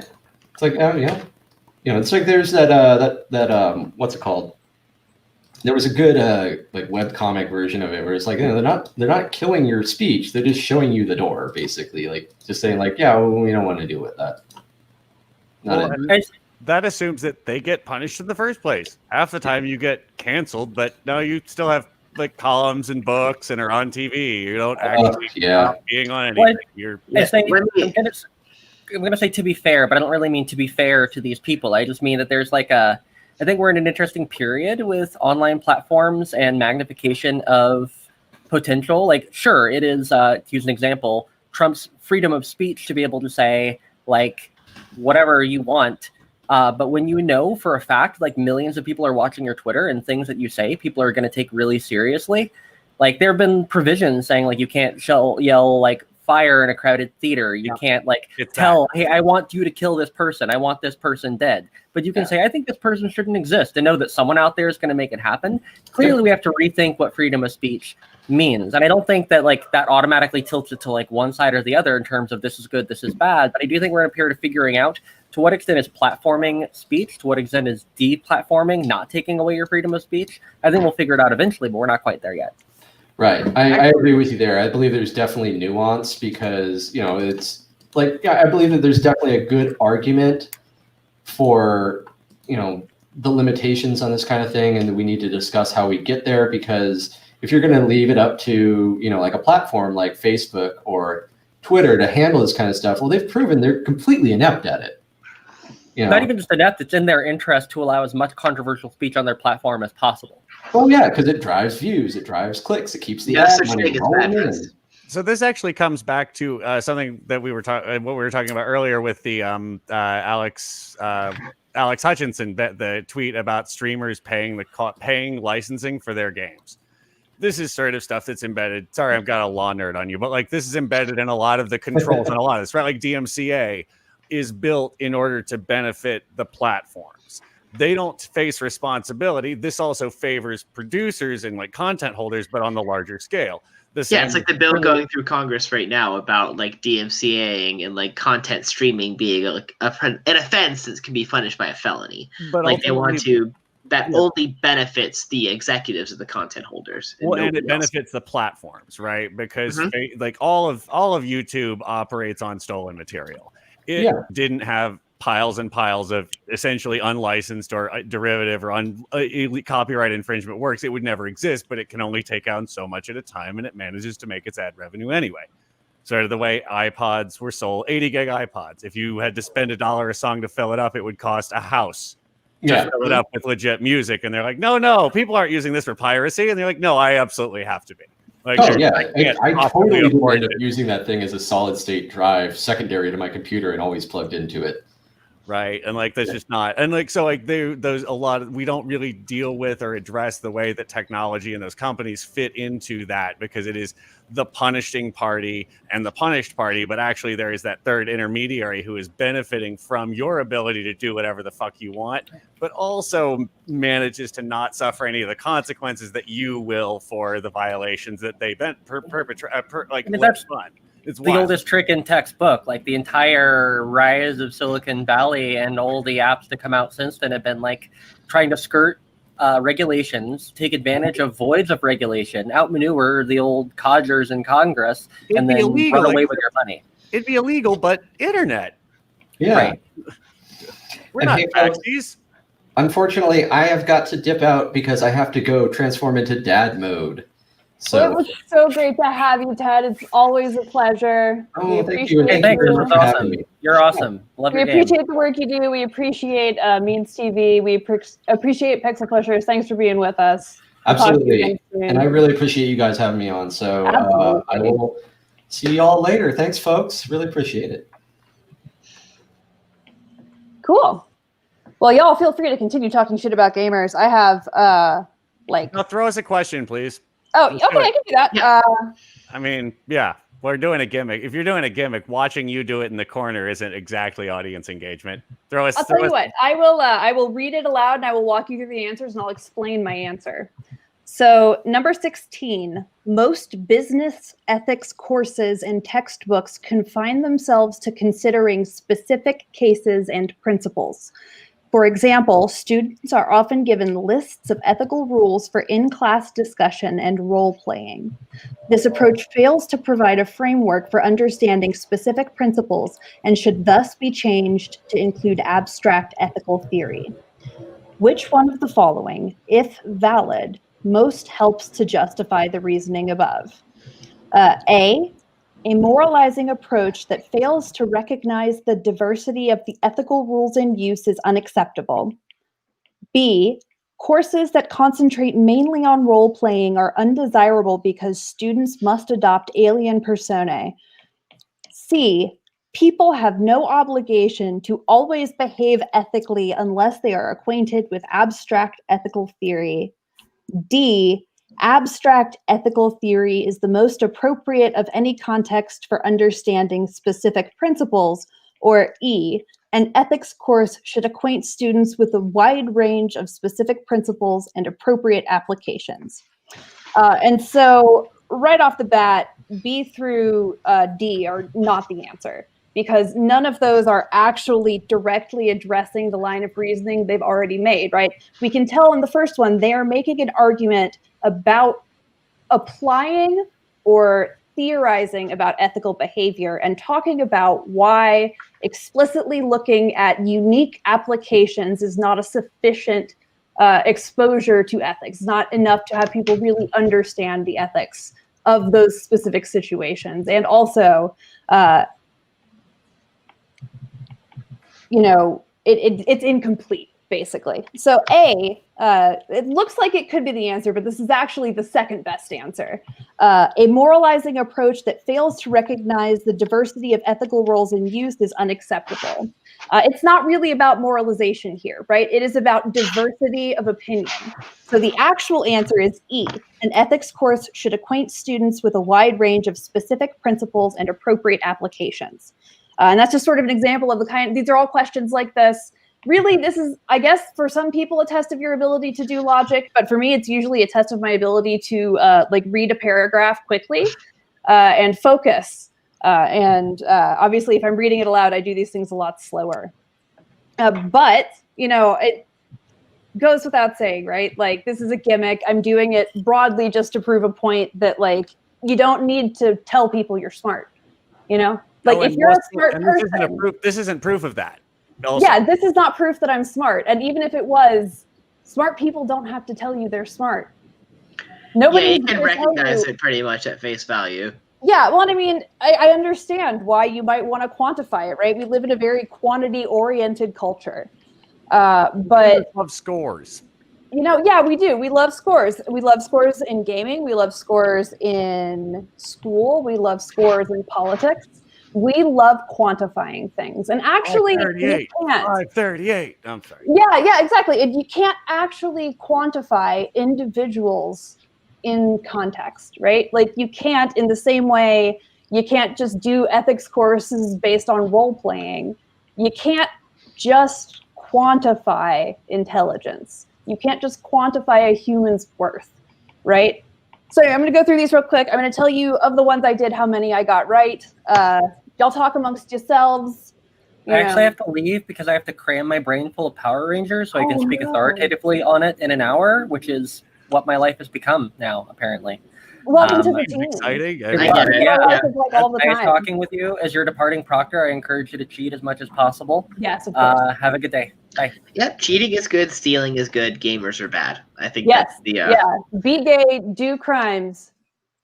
It's like, it's like there's that what's it called? There was a good like webcomic version of it where it's like, they're not killing your speech, they're just showing you the door, basically. Like just saying like, yeah, well, we don't want to deal with that. Well, that assumes that they get punished in the first place. Half the time you get canceled, but no, you still have like columns and books and are on TV. You don't actually stop being on anything. I'm going to say to be fair, but I don't really mean to be fair to these people. I just mean that there's I think we're in an interesting period with online platforms and magnification of potential. Like, sure, it is, to use an example, Trump's freedom of speech to be able to say, like, whatever you want. But when you know for a fact, like, millions of people are watching your Twitter and things that you say, people are going to take really seriously. Like, there have been provisions saying, like, you can't yell, like, fire in a crowded theater. You can't tell, hey, I want you to kill this person. I want this person dead. But you can say, I think this person shouldn't exist, and know that someone out there is going to make it happen. Clearly, we have to rethink what freedom of speech means. And I don't think that that automatically tilts it to one side or the other in terms of this is good, this is bad. But I do think we're in a period of figuring out to what extent is platforming speech, to what extent is deplatforming, not taking away your freedom of speech. I think we'll figure it out eventually, but we're not quite there yet. Right. I agree with you there. I believe there's definitely nuance because, it's like, I believe that there's definitely a good argument for, the limitations on this kind of thing. And we need to discuss how we get there, because if you're going to leave it up to, like a platform like Facebook or Twitter to handle this kind of stuff, well, they've proven they're completely inept at it. Not even just inept, it's in their interest to allow as much controversial speech on their platform as possible. Oh yeah, because it drives views, it drives clicks, it keeps the ad money rolling in. So this actually comes back to something that we were what we were talking about earlier with the Alex Hutchinson, the tweet about streamers paying licensing for their games. This is sort of stuff that's embedded. Sorry, I've got a law nerd on you, but this is embedded in a lot of the controls and a lot of this, right? Like DMCA is built in order to benefit the platforms. They don't face responsibility. This also favors producers and content holders, but on the larger scale. It's like the bill going through Congress right now about DMCAing and content streaming being an offense that can be punished by a felony. But they want to. That only benefits the executives of the content holders. And it benefits the platforms, right? Because all of YouTube operates on stolen material. It didn't have piles and piles of essentially unlicensed or derivative or copyright infringement works. It would never exist, but it can only take out so much at a time, and it manages to make its ad revenue anyway. Sort of the way iPods were sold, 80 gig iPods. If you had to spend $1 a song to fill it up, it would cost a house to fill it up with legit music. And they're like, no, people aren't using this for piracy. And they're like, no, I absolutely have to be. I totally end up using that thing as a solid state drive secondary to my computer and always plugged into it. Right. And that's just not, and there's a lot of, we don't really deal with or address the way that technology and those companies fit into that, because it is the punishing party and the punished party. But actually there is that third intermediary who is benefiting from your ability to do whatever the fuck you want, but also manages to not suffer any of the consequences that you will for the violations that they perpetrate. That's fun. It's the oldest trick in textbook. The entire rise of Silicon Valley and all the apps to come out since then have been trying to skirt regulations, take advantage of voids of regulation, outmaneuver the old codgers in Congress, and then run away with your money. It'd be illegal, but internet. Yeah. Right. We're not taxis. Unfortunately, I have got to dip out because I have to go transform into dad mode. So it was so great to have you, Ted. It's always a pleasure. Oh, thank you. Thanks. This was awesome. You're awesome. Love your game. We appreciate the work you do. We appreciate Means TV. We appreciate Pixel Pushers. Thanks for being with us. Absolutely. And I really appreciate you guys having me on. So I will see you all later. Thanks, folks. Really appreciate it. Cool. Well, y'all feel free to continue talking shit about gamers. I have Now throw us a question, please. Oh, okay, I can do that. Yeah. I mean, yeah, we're doing a gimmick. If you're doing a gimmick, watching you do it in the corner isn't exactly audience engagement. I'll tell you what. I will read it aloud and I will walk you through the answers and I'll explain my answer. So, number 16, most business ethics courses and textbooks confine themselves to considering specific cases and principles. For example, students are often given lists of ethical rules for in-class discussion and role-playing. This approach fails to provide a framework for understanding specific principles and should thus be changed to include abstract ethical theory. Which one of the following, if valid, most helps to justify the reasoning above? A moralizing approach that fails to recognize the diversity of the ethical rules in use is unacceptable. B, courses that concentrate mainly on role-playing are undesirable because students must adopt alien personae. C, people have no obligation to always behave ethically unless they are acquainted with abstract ethical theory. D, abstract ethical theory is the most appropriate of any context for understanding specific principles. Or E, an ethics course should acquaint students with a wide range of specific principles and appropriate applications. And so right off the bat, B through D are not the answer, because none of those are actually directly addressing the line of reasoning they've already made, right? We can tell in the first one, they are making an argument about applying or theorizing about ethical behavior and talking about why explicitly looking at unique applications is not a sufficient exposure to ethics. It's not enough to have people really understand the ethics of those specific situations. And also, it's incomplete, basically. So A, it looks like it could be the answer, but this is actually the second best answer. A moralizing approach that fails to recognize the diversity of ethical roles in use is unacceptable. It's not really about moralization here, right? It is about diversity of opinion. So the actual answer is E. An ethics course should acquaint students with a wide range of specific principles and appropriate applications. And that's just sort of an example of the kind, these are all questions like this. Really, this is, I guess, for some people, a test of your ability to do logic, but for me, it's usually a test of my ability to read a paragraph quickly and focus. Obviously, if I'm reading it aloud, I do these things a lot slower. But, it goes without saying, right? Like, this is a gimmick. I'm doing it broadly just to prove a point that, like, you don't need to tell people you're smart, Like, if you're a smart person... This isn't proof of that. Also. Yeah, this is not proof that I'm smart. And even if it was, smart people don't have to tell you they're smart. Nobody you can recognize it pretty much at face value. Yeah, well, I mean, I understand why you might want to quantify it, right? We live in a very quantity-oriented culture. But we love scores. Yeah, we do. We love scores. We love scores in gaming. We love scores in school. We love scores in politics. We love quantifying things. And actually, you can't. 538. I'm sorry. Yeah, exactly. You can't actually quantify individuals in context, right? Like, you can't, in the same way, you can't just do ethics courses based on role-playing. You can't just quantify intelligence. You can't just quantify a human's worth, right? So I'm going to go through these real quick. I'm going to tell you, of the ones I did, how many I got right. Y'all talk amongst yourselves. I actually have to leave because I have to cram my brain full of Power Rangers so I can speak authoritatively on it in an hour, which is what my life has become now, apparently. Welcome to the team. Exciting. I get it. Yeah. Nice talking with you. As your departing proctor, I encourage you to cheat as much as possible. Yes, of course. Have a good day. Bye. Yep, cheating is good, stealing is good, gamers are bad. I think that's the... Yeah, be gay, do crimes,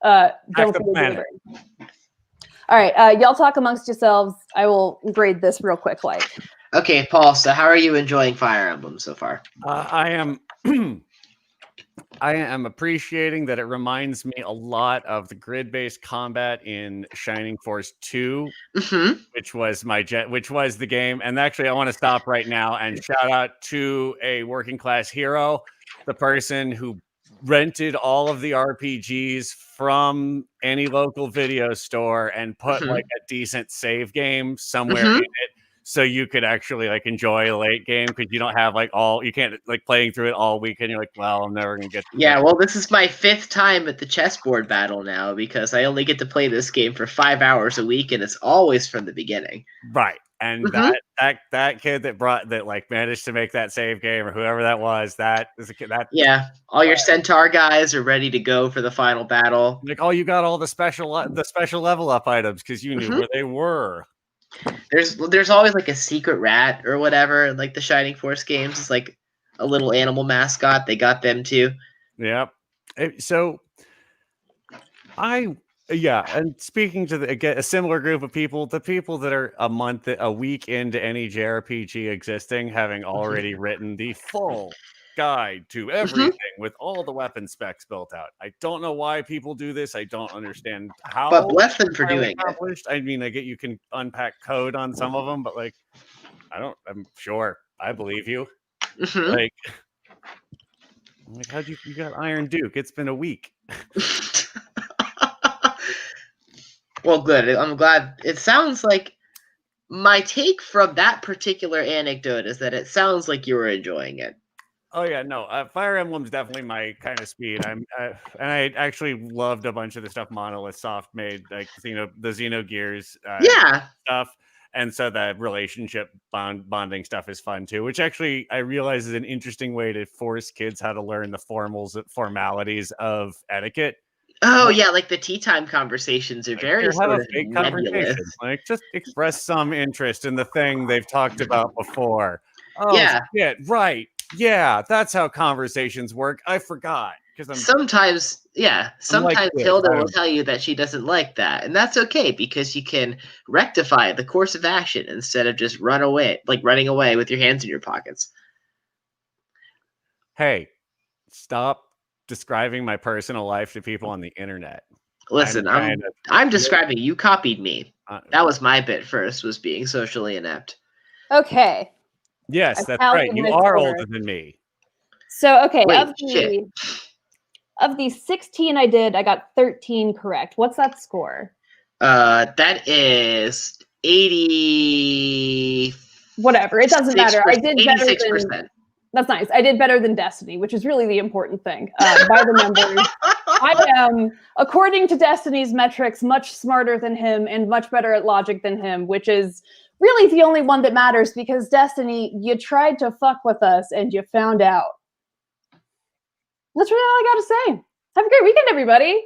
don't be a gamer. All right, y'all talk amongst yourselves. I will grade this real quick. Okay, Paul, so how are you enjoying Fire Emblem so far? I am I am appreciating that it reminds me a lot of the grid-based combat in Shining Force 2, which was the game. And actually, I want to stop right now and shout out to a working class hero, the person who rented all of the RPGs from any local video store and put like a decent save game somewhere in it, so you could actually like enjoy a late game, because you don't have you can't like playing through it all weekend. You're like, well, I'm never gonna get to Yeah, well, this is my 5th time at the chessboard battle now, because I only get to play this game for 5 hours a week, and it's always from the beginning. Right. And that kid that like managed to make that save game, or whoever that was, that is a kid that all your centaur guys are ready to go for the final battle. Like, you got all the special level up items because you knew where they were. There's always like a secret rat or whatever in like the Shining Force games. It's like a little animal mascot. They got them too. Yep. So and speaking to a similar group of people, the people that are a week into any JRPG existing, having already written the full guide to everything with all the weapon specs built out. I don't know why people do this. I don't understand how. But bless them for doing it. I mean, I get you can unpack code on some of them, but like, I'm sure I believe you. Like, how'd you got Iron Duke? It's been a week. Well, good. I'm glad. It sounds like my take from that particular anecdote is that it sounds like you were enjoying it. Oh yeah, no. Fire Emblem's definitely my kind of speed. And I actually loved a bunch of the stuff Monolith Soft made, like the Xenogears stuff. And so the relationship bonding stuff is fun too, which actually I realize is an interesting way to force kids how to learn the formalities of etiquette. Oh yeah, like the tea time conversations are very have sort a of big nebulous. conversation. Like, just express some interest in the thing they've talked about before. Oh yeah, right. Yeah, that's how conversations work. I forgot sometimes like Hilda will tell you that she doesn't like that, and that's okay, because you can rectify the course of action instead of just running away with your hands in your pockets. Hey, stop describing my personal life to people on the internet. Listen, I'm describing you copied me. That was my bit first, was being socially inept. Okay. Yes, that's right. You are older than me. So, okay, Wait, of the 16 I did, I got 13 correct. What's that score? That is 80. Whatever, it doesn't matter. I did better 86%. That's nice. I did better than Destiny, which is really the important thing. By the numbers, I am, according to Destiny's metrics, much smarter than him and much better at logic than him, which is really the only one that matters, because Destiny, you tried to fuck with us and you found out. That's really all I got to say. Have a great weekend, everybody.